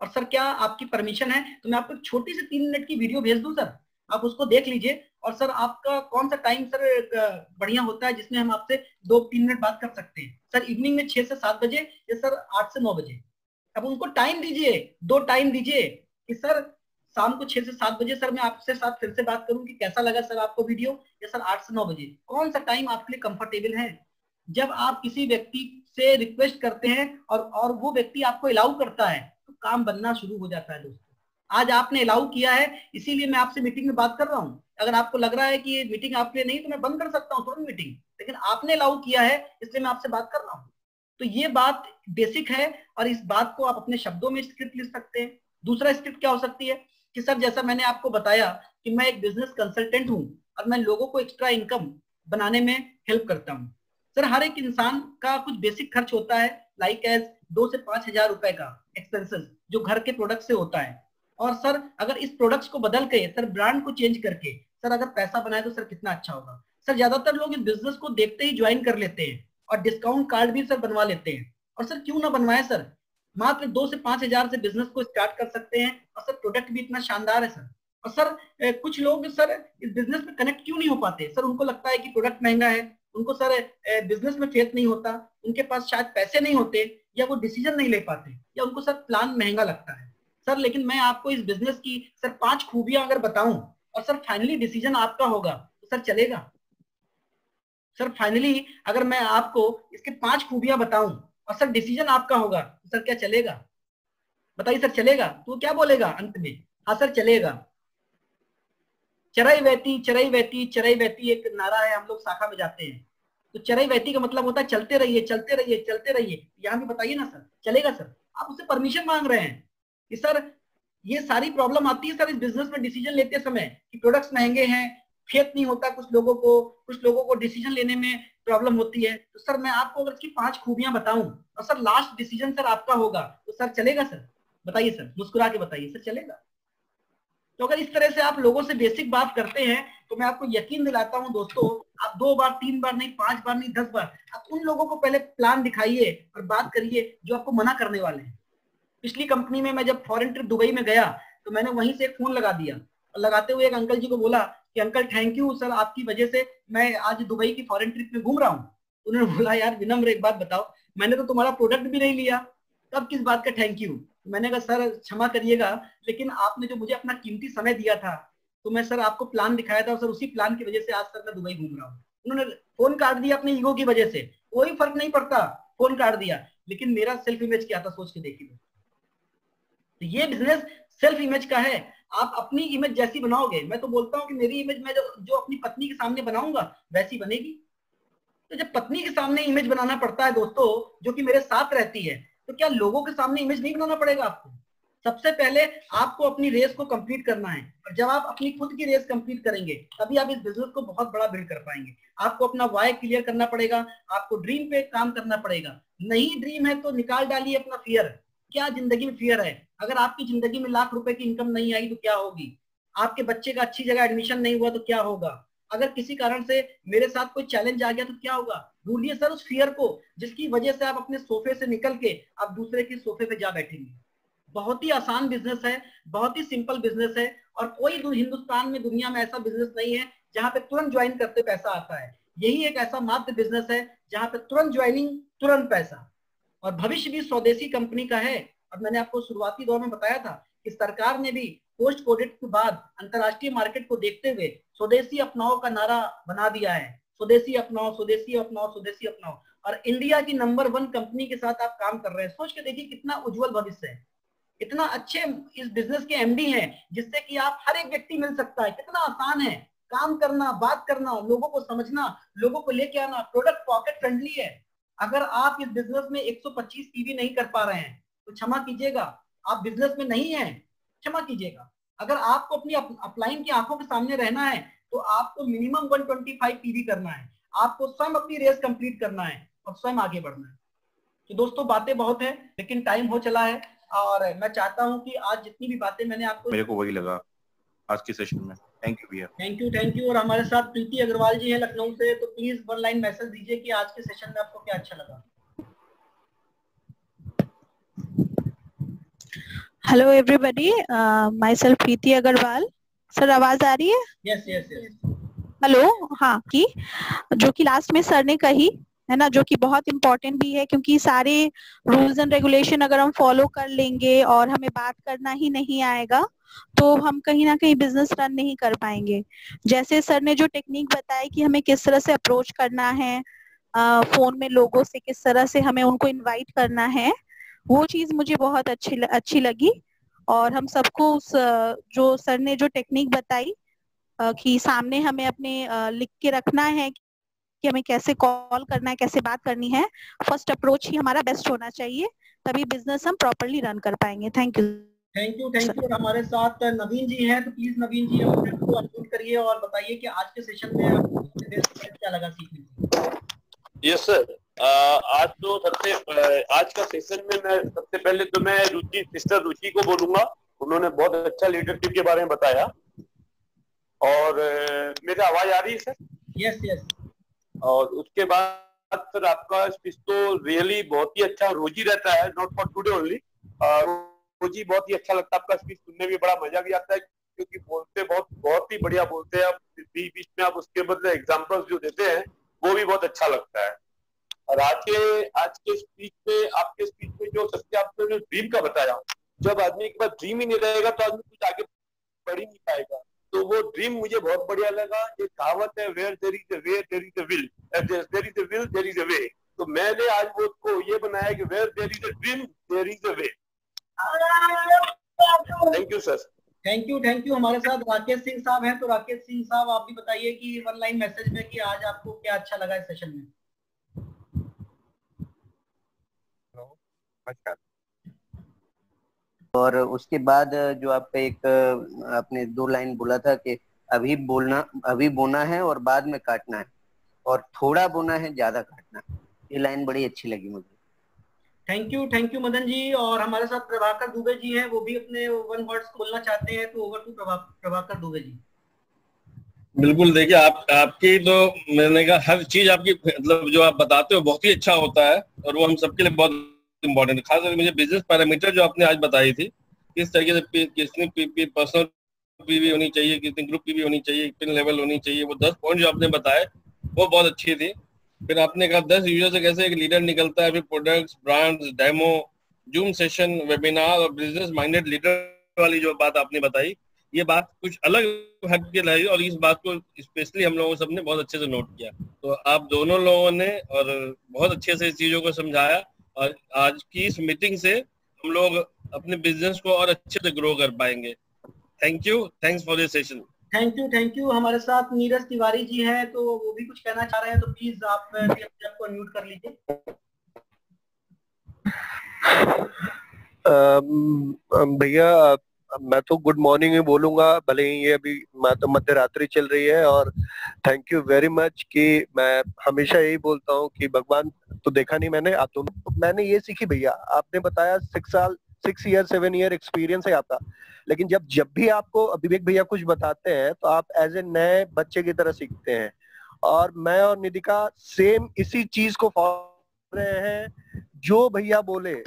और सर क्या आपकी परमिशन है तो मैं आपको एक छोटी सी 3 मिनट की वीडियो भेज दूं सर, आप उसको देख लीजिए। और सर आपका कौन सा टाइम सर बढ़िया होता है जिसमें हम आपसे 2-3 मिनट बात कर सकते हैं? सर इवनिंग में 6 से 7 बजे या सर 8 से 9 बजे। अब उनको टाइम दीजिए, 2 टाइम दीजिए कि सर शाम को 6 से 7 बजे सर मैं आपसे साथ फिर से बात करूं कि कैसा लगा सर आपको वीडियो, या सर 8 से 9 बजे, कौन सा टाइम आपके लिए कंफर्टेबल है। जब आप किसी व्यक्ति से रिक्वेस्ट करते हैं और वो व्यक्ति आपको अलाउ करता है तो काम बनना शुरू हो जाता है दोस्तों। आज आपने अलाउ किया है इसीलिए मैं आपसे मीटिंग में बात कर रहा हूँ। अगर आपको लग रहा है कि ये मीटिंग आपके लिए नहीं तो मैं बंद कर सकता हूँ तुरंत मीटिंग, लेकिन आपने अलाउ किया है इसलिए मैं आपसे बात कर रहा हूँ। तो ये बात बेसिक है और इस बात को आप अपने शब्दों में स्क्रिप्ट लिख सकते हैं। दूसरा स्क्रिप्ट क्या हो सकती है कि सर जैसा मैंने आपको बताया कि मैं एक बिजनेस कंसल्टेंट हूँ और मैं लोगों को एक्स्ट्रा इनकम बनाने में हेल्प करता हूँ। सर हर एक इंसान का कुछ बेसिक खर्च होता है, लाइक एज 2 से 5 हजार रुपए का एक्सपेंसेस जो घर के प्रोडक्ट से होता है। और सर अगर इस प्रोडक्ट्स को बदल के सर ब्रांड को चेंज करके सर अगर पैसा बनाए तो सर कितना अच्छा होगा। सर ज्यादातर लोग इस बिजनेस को देखते ही ज्वाइन कर लेते हैं और डिस्काउंट कार्ड भी सर बनवा लेते हैं। और सर क्यों ना बनवाए सर, मात्र 2 से 5 हजार से बिजनेस को स्टार्ट कर सकते हैं और सर प्रोडक्ट भी इतना शानदार है सर। और सर कुछ लोग सर इस बिजनेस में कनेक्ट क्यों नहीं हो पाते, सर उनको लगता है कि प्रोडक्ट महंगा है, उनको सर बिजनेस में फेथ नहीं होता, उनके पास शायद पैसे नहीं होते या वो डिसीजन नहीं ले पाते या उनको सर प्लान महंगा लगता है। सर लेकिन मैं आपको इस बिजनेस की सर 5 खूबियां अगर बताऊं और सर फाइनली डिसीजन आपका होगा तो सर चलेगा। सर फाइनली अगर मैं आपको इसके 5 खूबियां बताऊं और सर डिसीजन आपका होगा तो सर क्या चलेगा? बताइए सर चलेगा? तो क्या बोलेगा अंत में? हाँ सर चलेगा। चरई वहती चरई वहती चरई वहती एक नारा है, हम लोग शाखा में जाते हैं तो चरई वहती का मतलब होता है चलते रहिए चलते रहिए चलते रहिए। यहाँ भी बताइए ना सर चलेगा? सर आप उससे परमिशन मांग रहे हैं कि सर ये सारी प्रॉब्लम आती है सर इस बिजनेस में डिसीजन लेते समय कि प्रोडक्ट्स महंगे हैं, फेथ नहीं होता कुछ लोगों को डिसीजन लेने में प्रॉब्लम होती है। तो सर मैं आपको अगर इसकी 5 खूबियां बताऊं और सर लास्ट डिसीजन सर आपका होगा तो सर चलेगा? सर बताइए, सर मुस्कुरा के बताइए सर चलेगा? तो अगर इस तरह से आप लोगों से बेसिक बात करते हैं तो मैं आपको यकीन दिलाता हूं दोस्तों, आप 2 बार 3 बार नहीं, 5 बार नहीं, 10 बार आप उन लोगों को पहले प्लान दिखाइए और बात करिए जो आपको मना करने वाले हैं। पिछली कंपनी में मैं जब फॉरेन ट्रिप दुबई में गया तो मैंने वहीं से एक फोन लगा दिया और लगाते हुए एक अंकल जी को बोला कि अंकल थैंक यू सर, आपकी वजह से मैं आज दुबई की फॉरेन ट्रिप में घूम रहा हूँ। उन्होंने बोला यार विनम्र एक बात बताओ, मैंने तो तुम्हारा प्रोडक्ट भी नहीं लिया, तब किस बात का थैंक यू। मैंने कहा सर क्षमा करिएगा, लेकिन आपने जो मुझे अपना कीमती समय दिया था, तो मैं सर आपको प्लान दिखाया था, और सर उसी प्लान की वजह से आज सर मैं दुबई घूम रहा हूँ। उन्होंने फोन काट दिया अपने ईगो की वजह से, कोई फर्क नहीं पड़ता, फोन काट दिया, लेकिन मेरा सेल्फ इमेज क्या था सोच के देखिए। तो ये बिजनेस सेल्फ इमेज का है। आप अपनी इमेज जैसी बनाओगे, मैं तो बोलता हूँ कि मेरी इमेज मैं जो अपनी पत्नी के सामने बनाऊंगा वैसी बनेगी। तो जब पत्नी के सामने इमेज बनाना पड़ता है दोस्तों, जो कि मेरे साथ रहती है, तो क्या लोगों के सामने इमेज नहीं बनाना पड़ेगा आपको? सबसे पहले आपको अपनी रेस को कंप्लीट करना है, और जब आप अपनी खुद की रेस कंप्लीट करेंगे तभी आप इस बिजनेस को बहुत बड़ा बिल्ड कर पाएंगे। आपको अपना वाई क्लियर करना पड़ेगा, आपको ड्रीम पे काम करना पड़ेगा। नहीं ड्रीम है तो निकाल डालिए अपना फियर। क्या जिंदगी में फियर है? अगर आपकी जिंदगी में लाख रुपए की इनकम नहीं आई तो क्या होगी? आपके बच्चे का अच्छी जगह एडमिशन नहीं हुआ तो क्या होगा? अगर किसी कारण से मेरे साथ कोई चैलेंज आ गया तो क्या होगा? भूलिए सर उस फियर को, जिसकी वजह से आप अपने सोफे से निकल के आप दूसरे के सोफे पे जा बैठेंगे। बहुत ही आसान बिजनेस है, बहुत ही सिंपल बिजनेस है, और कोई हिंदुस्तान में दुनिया में ऐसा बिजनेस नहीं है जहां पे तुरंत ज्वाइन करते पैसा आता है। यही एक ऐसा मात्र बिजनेस है जहां पे तुरंत ज्वाइनिंग, तुरंत पैसा, और भविष्य भी स्वदेशी कंपनी का है। और मैंने आपको शुरुआती दौर में बताया था कि सरकार ने भी पोस्ट कोविड के बाद अंतरराष्ट्रीय मार्केट को देखते हुए स्वदेशी अपनाओ का नारा बना दिया है। स्वदेशी अपनाओ, स्वदेशी अपनाओ, स्वदेशी अपनाओ। और इंडिया की नंबर 1 कंपनी के साथ आप काम कर रहे हैं। सोच के देखिए कितना उज्जवल भविष्य है। इतना अच्छे इस बिजनेस के एमडी हैं, जिससे कि आप हर एक व्यक्ति मिल सकता है। कितना आसान है काम करना, बात करना, लोगों को समझना, लोगों को लेके आना। प्रोडक्ट पॉकेट फ्रेंडली है। अगर आप इस बिजनेस में 125 पीवी नहीं कर पा रहे हैं तो क्षमा कीजिएगा, आप बिजनेस में नहीं है, क्षमा कीजिएगा। अगर आपको अपनी अपलाइन की आंखों के सामने रहना है तो आपको मिनिमम 125 पीवी करना है। आपको स्वयं अपनी रेस कंप्लीट करना है और स्वयं आगे बढ़ना है। तो दोस्तों बातें बहुत है, लेकिन टाइम हो चला है, और मैं चाहता हूं कि आज जितनी भी बातें मैंने आपको, मेरे को वही लगा आज के सेशन में। थैंक यू भैया। Thank you. और हमारे साथ प्रीति अग्रवाल जी हैं लखनऊ से, तो प्लीज 1 लाइन मैसेज दीजिए कि आज के सेशन में आपको क्या अच्छा लगा। Hello everybody, myself Preeti Agarwal. Sir आवाज आ रही है? Yes yes yes. हेलो। हाँ, की जो कि लास्ट में सर ने कही है ना, जो कि बहुत इम्पोर्टेंट भी है, क्योंकि सारे रूल्स एंड रेगुलेशन अगर हम फॉलो कर लेंगे और हमें बात करना ही नहीं आएगा तो हम कहीं ना कहीं बिजनेस रन नहीं कर पाएंगे। जैसे सर ने जो टेक्निक बताई कि हमें किस तरह से अप्रोच करना है, फोन में लोगों से किस तरह से हमें उनको इनवाइट करना है, वो चीज मुझे बहुत अच्छी लगी। और हम सबको उस जो सर ने जो टेक्निक बताई कि सामने हमें अपने लिख के रखना है कि हमें कैसे कॉल करना है, कैसे बात करनी है, फर्स्ट अप्रोच ही हमारा बेस्ट होना चाहिए, तभी बिजनेस हम प्रॉपर्ली रन कर पाएंगे। Thank you. और हमारे साथ नवीन जी हैं, तो प्लीज नवीन जी अपने को अनम्यूट करिए और बताइए कि आज के सेशन में आपको क्या लगा सीखने को। यस सर, आज तो आज का सेशन में मैं सबसे पहले तो मैं सिस्टर रुचि को बोलूंगा। उन्होंने बहुत अच्छा लीडरशिप के बारे में बताया। और मेरी आवाज आ रही है सर? Yes yes. और उसके बाद सर आपका स्पीच तो रियली बहुत ही अच्छा रोजी रहता है, नॉट फॉर टुडे ओनली। रोजी बहुत ही अच्छा लगता है, आपका स्पीच सुनने में बड़ा मजा भी आता है, क्योंकि बोलते बहुत ही बढ़िया बोलते हैं आप। बीच में आप उसके बदले एग्जांपल्स जो देते हैं वो भी बहुत अच्छा लगता है। और आज के स्पीच में, आपके स्पीच में जो सबसे आपने जो ड्रीम का बताया, जब आदमी के पास ड्रीम ही नहीं रहेगा तो आदमी कुछ आगे बढ़ ही नहीं पाएगा। तो वो ड्रीम मुझे बहुत बढ़िया लगा। एक कहावत है, where there is a way there is a will, there is a will there is a way. तो मैंने आज वो उसको ये बनाया कि where there is a dream there is a way. Thank you sir. Thank you. हमारे साथ राकेश सिंह साहब हैं, तो राकेश सिंह साहब आप भी बताइए कि 1 लाइन मैसेज में कि आज आपको क्या अच्छा लगा इस सेशन में। और उसके बाद जो आपका एक आपने 2 लाइन बोला था कि अभी बोना है और बाद में काटना है, और थोड़ा बोना है ज्यादा काटना है, ये लाइन बड़ी अच्छी लगी मुझे। Thank you Madan ji. और हमारे साथ प्रभाकर दुबे जी हैं, वो भी अपने 1 वर्ड्स बोलना चाहते हैं, तो ओवर टू प्रभाकर दुबे जी। बिल्कुल, देखिए आपकी तो मैंने कहा हर चीज आपकी मतलब जो आप बताते हो बहुत ही अच्छा होता है, और वो हम सबके लिए बहुत इम्पोर्टेंट है। खासकर मुझे बिजनेस पैरामीटर जो आपने आज बताई थी, किस तरीके से कितनी पर्सनल पीवी होनी चाहिए, कितनी ग्रुप पीवी होनी चाहिए, कितनी लेवल होनी चाहिए, वो 10 पॉइंट जो आपने बताए वो बहुत अच्छी थी। फिर आपने कहा 10 यूजर से कैसे एक लीडर निकलता है, फिर products, brands, demo, zoom session, webinar और बिजनेस माइंडेड लीडर वाली जो बात आपने बताई, ये बात कुछ अलग हट के लगी और इस बात को स्पेशली हम लोगों सबने बहुत अच्छे से नोट किया। तो आप दोनों लोगों ने और बहुत अच्छे से इस चीजों को समझाया और आज की इस मीटिंग से हम लोग अपने बिजनेस को और अच्छे से ग्रो कर पाएंगे। Thank you, thanks for this session. Thank you. हमारे साथ नीरज तिवारी जी हैं, तो वो भी कुछ कहना चाह रहे हैं, तो प्लीज आप भी अपने आप को अनम्यूट कर लीजिए। भैया मैं तो गुड मॉर्निंग ही बोलूंगा, भले ही ये अभी मध्य रात्रि चल रही है। और थैंक यू वेरी मच कि मैं हमेशा यही बोलता हूँ कि भगवान तो देखा नहीं मैंने, आप तो मैंने ये सीखी भैया, आपने बताया 6 ईयर 7 ईयर एक्सपीरियंस है आपका, लेकिन जब भी आपको विवेक भैया कुछ बताते हैं तो आप एज ए नए बच्चे की तरह सीखते हैं। और मैं और निधिका सेम इसी चीज को फॉलो कर रहे हैं, जो भैया बोले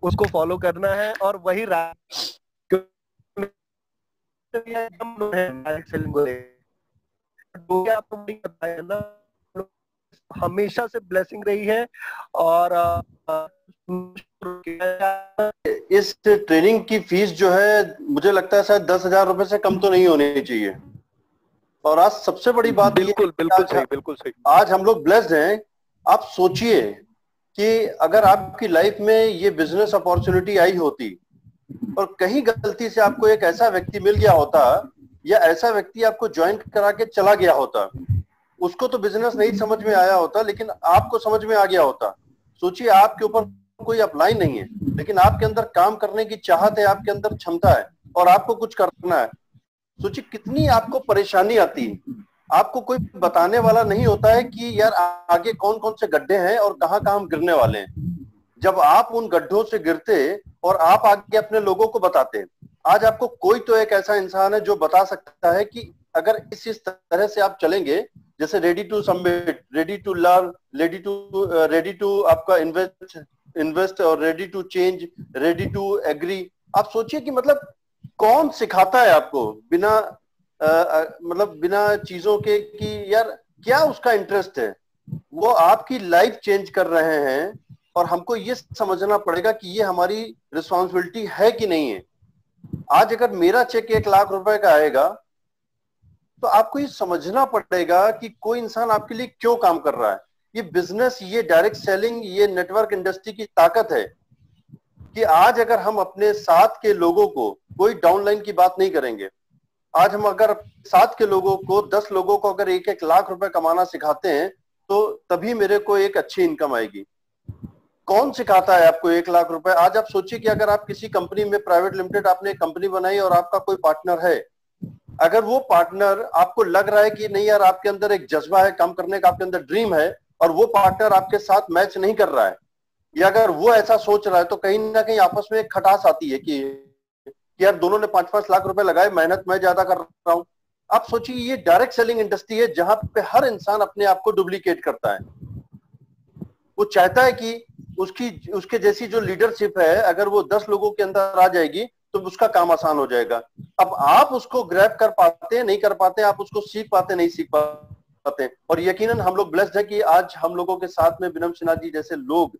उसको फॉलो करना है और वही हमेशा से ब्लेसिंग रही है। और इस ट्रेनिंग की फीस जो है मुझे लगता है शायद 10,000 रुपए से कम तो नहीं होनी चाहिए। और आज सबसे बड़ी बात बिल्कुल सही। आज हम लोग ब्लेस्ड हैं। आप सोचिए कि अगर आपकी लाइफ में ये बिजनेस अपॉर्चुनिटी आई होती और कहीं गलती से आपको एक ऐसा व्यक्ति मिल गया होता या ऐसा व्यक्ति आपको ज्वाइन करा के चला गया होता, उसको तो बिजनेस नहीं समझ में आया होता लेकिन आपको समझ में आ गया होता। सोचिए आपके ऊपर कोई अप्लाई नहीं है लेकिन आपके अंदर काम करने की चाहत है, आपके अंदर क्षमता है और आपको कुछ करना है। सोचिए कितनी आपको परेशानी आती है। आपको कोई बताने वाला नहीं होता है कि यार आगे कौन कौन से गड्ढे हैं और कहाँ कहाँ हम गिरने वाले हैं। जब आप उन गड्ढों से गिरते और आप आगे अपने लोगों को बताते, आज आपको कोई तो एक ऐसा इंसान है जो बता सकता है कि अगर इस तरह से आप चलेंगे, जैसे ready to submit, ready to learn, ready to आपका इन्वेस्ट और ready to change, ready to agree. आप सोचिए कि मतलब कौन सिखाता है आपको बिना मतलब बिना चीजों के कि यार क्या उसका इंटरेस्ट है। वो आपकी लाइफ चेंज कर रहे हैं और हमको ये समझना पड़ेगा कि ये हमारी रिस्पॉन्सिबिलिटी है कि नहीं है। आज अगर मेरा चेक 1 लाख रुपए का आएगा तो आपको ये समझना पड़ेगा कि कोई इंसान आपके लिए क्यों काम कर रहा है। ये बिजनेस, ये डायरेक्ट सेलिंग, ये नेटवर्क इंडस्ट्री की ताकत है कि आज अगर हम अपने साथ के लोगों को, कोई डाउनलाइन की बात नहीं करेंगे, आज हम अगर साथ के लोगों को 10 लोगों को अगर 1-1 लाख रुपए कमाना सिखाते हैं तो तभी मेरे को एक अच्छी इनकम आएगी। कौन सिखाता है आपको 1 लाख रुपए? आज आप सोचिए कि अगर आप किसी कंपनी में प्राइवेट लिमिटेड आपने एक कंपनी बनाई और आपका कोई पार्टनर है, अगर वो पार्टनर आपको लग रहा है कि नहीं यार आपके अंदर एक जज्बा है काम करने का, आपके अंदर ड्रीम है और वो पार्टनर आपके साथ मैच नहीं कर रहा है, या अगर वो ऐसा सोच रहा है तो कहीं ना कहीं आपस में एक खटास आती है कि यार दोनों ने 5-5 लाख रुपए लगाए, मेहनत मैं ज्यादा कर रहा हूं। आप सोचिए ये डायरेक्ट सेलिंग इंडस्ट्री है जहां पे हर इंसान अपने आप को डुप्लीकेट करता है। वो चाहता है कि उसके जैसी जो लीडरशिप है अगर वो 10 लोगों के अंदर आ जाएगी तो उसका काम आसान हो जाएगा। अब आप उसको ग्रैब कर पाते हैं नहीं कर पाते, आप उसको सीख पाते नहीं सीख पाते। और यकीनन हम लोग ब्लेस्ड है कि आज हम लोगों के साथ में विनम सिन्हा जी जैसे लोग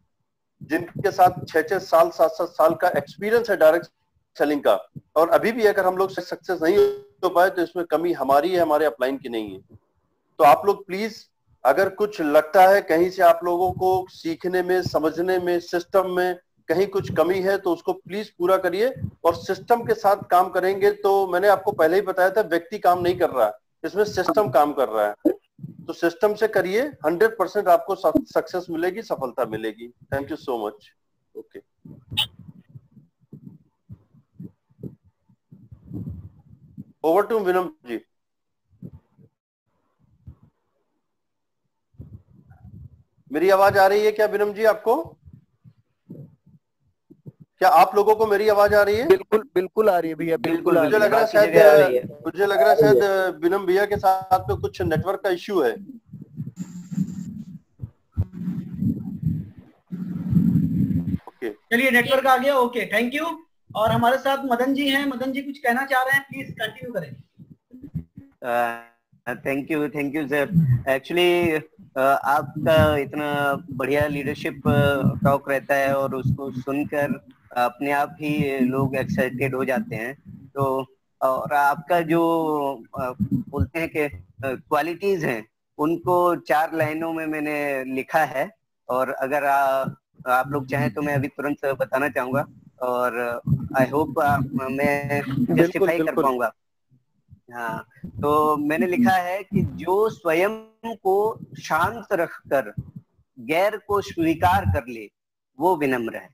जिनके साथ 6-6 साल 7-7 साल का एक्सपीरियंस है डायरेक्ट सेलिंग का, और अभी भी अगर हम लोग सक्सेस नहीं हो पाए तो इसमें कमी हमारी है, हमारे अपलाइन की नहीं है। तो आप लोग प्लीज, अगर कुछ लगता है कहीं से आप लोगों को सीखने में, समझने में, सिस्टम में कहीं कुछ कमी है तो उसको प्लीज पूरा करिए। और सिस्टम के साथ काम करेंगे तो मैंने आपको पहले ही बताया था, व्यक्ति काम नहीं कर रहा है, इसमें सिस्टम काम कर रहा है। तो सिस्टम से करिए, 100% आपको सक्सेस मिलेगी, सफलता मिलेगी। Thank you so much. Okay, over to Vinam ji. मेरी आवाज आ रही है क्या विनम जी आपको? क्या आप लोगों को मेरी आवाज आ रही है? बिल्कुल आ रही है भैया, बिल्कुल। मुझे लग रहा है शायद विनम भैया के साथ में कुछ नेटवर्क का इश्यू है। ओके, चलिए नेटवर्क आ गया। Okay, thank you. और हमारे साथ मदन जी हैं। मदन जी कुछ कहना चाह रहे हैं, प्लीज कंटिन्यू करें। Thank you sir. एक्चुअली आपका इतना बढ़िया लीडरशिप टॉक रहता है और उसको सुनकर अपने आप ही लोग एक्साइटेड हो जाते हैं। तो और आपका जो बोलते हैं कि क्वालिटीज हैं उनको 4 लाइनों में मैंने लिखा है, और अगर आप लोग चाहें तो मैं अभी तुरंत बताना चाहूंगा, और आई होप मैं जस्टिफाई कर पाऊंगा। हाँ, तो मैंने लिखा है कि जो स्वयं को शांत रखकर गैर को स्वीकार कर ले वो विनम्र है।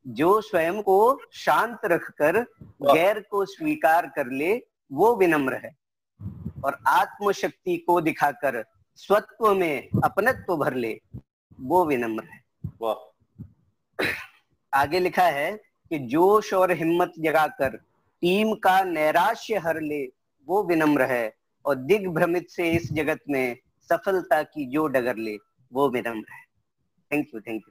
जो स्वयं को शांत रखकर गैर को स्वीकार कर ले वो विनम्र है, और आत्मशक्ति को दिखाकर स्वत्व में अपनत्व भर ले वो विनम्र है। वाह। आगे लिखा है कि जोश और हिम्मत जगाकर टीम का नैराश्य हर ले वो विनम्र है, और दिग्भ्रमित से इस जगत में सफलता की जो डगर ले वो विनम्र है। थैंक यू थैंक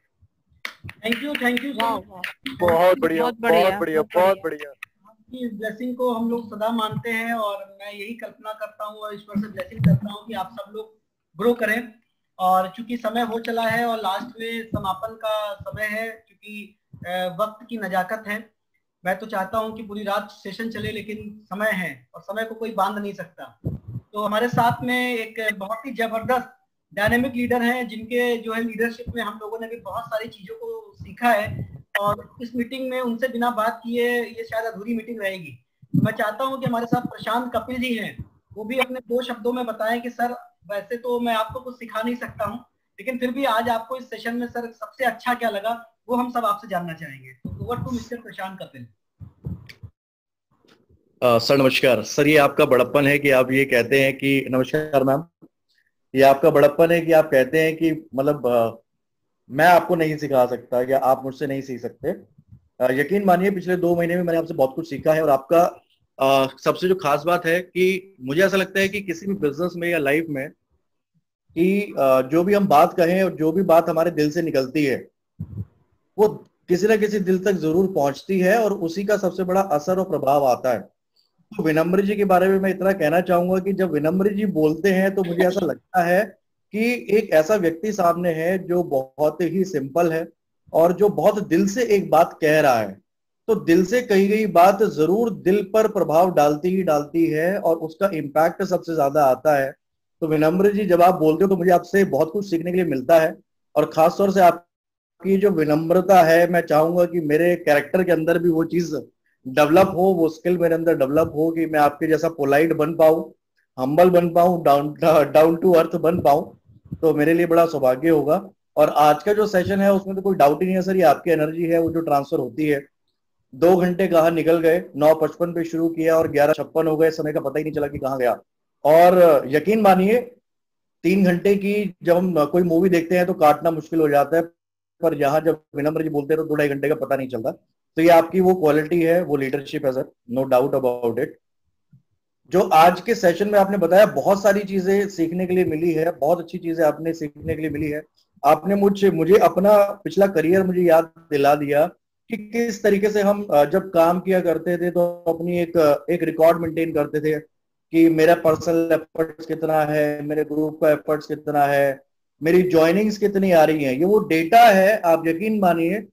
यू बहुत बढ़िया, बहुत बढ़िया, बहुत बढ़िया। आपकी ब्लेसिंग को हम लोग सदा मानते हैं, और मैं यही कल्पना करता हूँ और ईश्वर से ब्लेसिंग करता हूँ कि आप सब लोग ग्रो करें। और चूंकि समय हो चला है और लास्ट में समापन का समय है, चूंकि वक्त की नजाकत है, मैं तो चाहता हूं कि पूरी रात सेशन चले, लेकिन समय है और समय को कोई बांध नहीं सकता। तो हमारे साथ में एक बहुत ही जबरदस्त डायनेमिक लीडर हैं, जिनके जो है लीडरशिप में हम लोगों ने भी बहुत सारी चीजों को सीखा है, और इस मीटिंग में उनसे बिना बात किए ये शायद अधूरी मीटिंग रहेगी। तो मैं चाहता हूं कि हमारे साथ प्रशांत कपिल जी हैं, वो भी अपने 2 शब्दों में बताएं कि सर वैसे तो मैं आपको कुछ सिखा नहीं सकता हूँ, लेकिन फिर भी आज आपको इस सेशन में सर सबसे अच्छा क्या लगा वो हम सब आपसे जानना चाहेंगे। तो over to mister Prashant Kapil. Sir नमस्कार। सर ये आपका बड़प्पन है कि आप ये कहते हैं कि, नमस्कार मैम, ये आपका बड़प्पन है कि आप कहते हैं कि मतलब मैं आपको नहीं सिखा सकता या आप मुझसे नहीं सीख सकते। यकीन मानिए पिछले 2 महीने में मैंने आपसे बहुत कुछ सीखा है, और आपका सबसे जो खास बात है कि मुझे ऐसा लगता है कि किसी भी बिजनेस में या लाइफ में कि जो भी हम बात कहें और जो भी बात हमारे दिल से निकलती है वो किसी ना किसी दिल तक जरूर पहुंचती है, और उसी का सबसे बड़ा असर और प्रभाव आता है। तो विनम्र जी के बारे में मैं इतना कहना चाहूंगा कि जब विनम्र जी बोलते हैं तो मुझे ऐसा लगता है कि एक ऐसा व्यक्ति सामने है जो बहुत ही सिंपल है और जो बहुत दिल से एक बात कह रहा है। तो दिल से कही गई बात जरूर दिल पर प्रभाव डालती ही डालती है, और उसका इम्पैक्ट सबसे ज्यादा आता है। तो विनम्र जी जब आप बोलते हो तो मुझे आपसे बहुत कुछ सीखने के लिए मिलता है, और खासतौर से आपकी जो विनम्रता है, मैं चाहूंगा कि मेरे कैरेक्टर के अंदर भी वो चीज डेवलप हो, वो स्किल मेरे अंदर डेवलप हो कि मैं आपके जैसा पोलाइट बन पाऊं, हम्बल बन पाऊं, डाउन टू अर्थ बन पाऊं। तो मेरे लिए बड़ा सौभाग्य होगा। और आज का जो सेशन है उसमें तो कोई डाउट ही नहीं है सर, ये आपकी एनर्जी है वो जो ट्रांसफर होती है। 2 घंटे कहाँ निकल गए, 9:55 पे शुरू किया और 11:56 हो गए, समय का पता ही नहीं चला कि कहाँ गया। और यकीन मानिए 3 घंटे की जब हम कोई मूवी देखते हैं तो काटना मुश्किल हो जाता है, पर यहाँ जब विनम्र जी बोलते हैं तो 2-2.5 घंटे का पता नहीं चलता। तो ये आपकी वो क्वालिटी है, वो लीडरशिप है sir, no doubt about it. जो आज के सेशन में आपने बताया बहुत सारी चीजें सीखने के लिए मिली है, बहुत अच्छी चीजें आपने सीखने के लिए मिली है। आपने मुझे अपना पिछला करियर मुझे याद दिला दिया कि किस तरीके से हम जब काम किया करते थे तो अपनी एक रिकॉर्ड मेंटेन करते थे कि मेरा पर्सनल एफर्ट्स कितना है, मेरे ग्रुप का एफर्ट्स कितना है, मेरी ज्वाइनिंग्स कितनी आ रही हैं, ये वो डेटा है। आप यकीन मानिए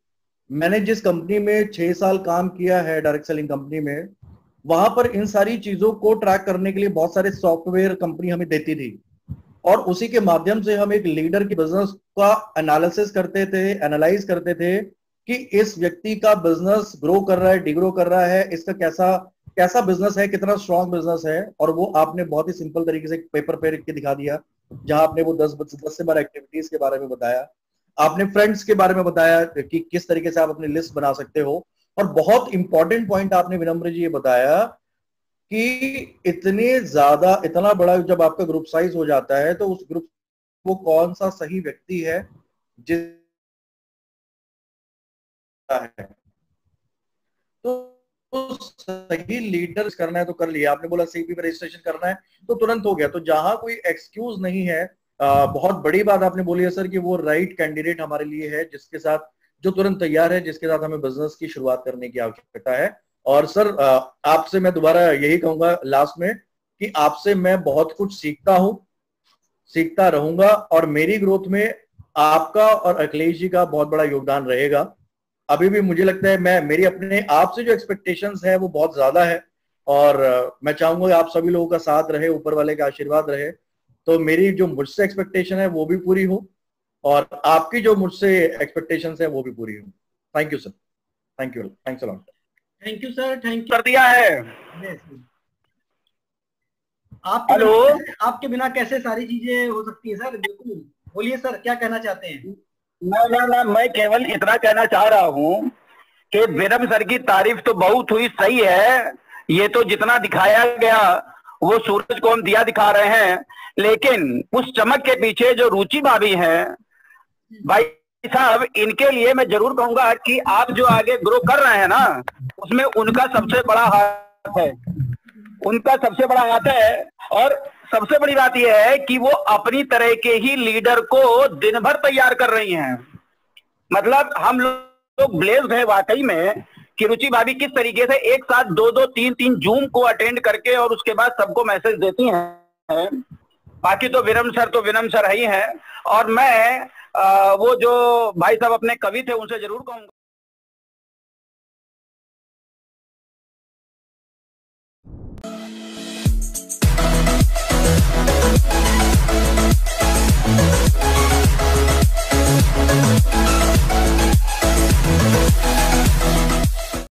मैंने जिस कंपनी में 6 साल काम किया है, डायरेक्ट सेलिंग कंपनी में, वहां पर इन सारी चीजों को ट्रैक करने के लिए बहुत सारे सॉफ्टवेयर कंपनी हमें देती थी, और उसी के माध्यम से हम एक लीडर के बिजनेस का एनालिसिस करते थे, एनालाइज करते थे कि इस व्यक्ति का बिजनेस ग्रो कर रहा है, डिग्रो कर रहा है, इसका कैसा बिजनेस है, कितना स्ट्रॉन्ग बिजनेस है। और वो आपने बहुत ही सिंपल तरीके से पेपर पे लिख के दिखा दिया, जहां आपने वो 10 से 12 एक्टिविटीज के बारे में बताया, आपने फ्रेंड्स के बारे में बताया कि किस तरीके से आप अपनी लिस्ट बना सकते हो, और बहुत इंपॉर्टेंट पॉइंट आपने विनम्र जी ये बताया कि इतना बड़ा जब आपका ग्रुप साइज हो जाता है तो उस ग्रुप वो कौन सा सही व्यक्ति है जिस है, तो सही लीडर करना है तो कर लिया। आपने बोला सीपी में रजिस्ट्रेशन करना है तो तुरंत हो गया। तो जहां कोई एक्सक्यूज नहीं है, बहुत बड़ी बात आपने बोली है सर कि वो राइट कैंडिडेट हमारे लिए है, जिसके साथ जो तुरंत तैयार है, जिसके साथ हमें बिजनेस की शुरुआत करने की आवश्यकता है। और सर आपसे मैं दोबारा यही कहूंगा लास्ट में कि आपसे मैं बहुत कुछ सीखता हूं, सीखता रहूंगा, और मेरी ग्रोथ में आपका और अखिलेश जी का बहुत बड़ा योगदान रहेगा। अभी भी मुझे लगता है मेरी अपने आप से जो एक्सपेक्टेशंस है वो बहुत ज्यादा है, और मैं चाहूंगा कि आप सभी लोगों का साथ रहे, ऊपर वाले का आशीर्वाद रहे, तो मेरी जो मुझसे एक्सपेक्टेशन है वो भी पूरी हो और आपकी जो मुझसे एक्सपेक्टेशंस है वो भी पूरी हो। Thank you sir, thank you, thanks a lot. Thank you sir, thank you. कर दिया है। आपके बिना कैसे सारी चीजें हो सकती है सर? बिल्कुल, बोलिए सर, क्या कहना चाहते हैं? ना, मैं केवल इतना कहना चाह रहा हूँ कि विरम सर की तारीफ तो बहुत हुई, सही है, ये तो जितना दिखाया गया वो सूरज को हम दिया दिखा रहे हैं, लेकिन उस चमक के पीछे जो रुचि भाभी है भाई साहब, इनके लिए मैं जरूर कहूंगा कि आप जो आगे ग्रो कर रहे हैं ना, उसमें उनका सबसे बड़ा हाथ है, उनका सबसे बड़ा हाथ है। और सबसे बड़ी बात यह है कि वो अपनी तरह के ही लीडर को दिन भर तैयार कर रही हैं। मतलब हम लोग ब्लेस्ड है वाकई में कि रुचि भाभी किस तरीके से एक साथ 2-2, 3-3 जूम को अटेंड करके और उसके बाद सबको मैसेज देती हैं। बाकी तो विनम्र सर ही हैं। और मैं वो जो भाई साहब अपने कवि थे उनसे जरूर कहूंगा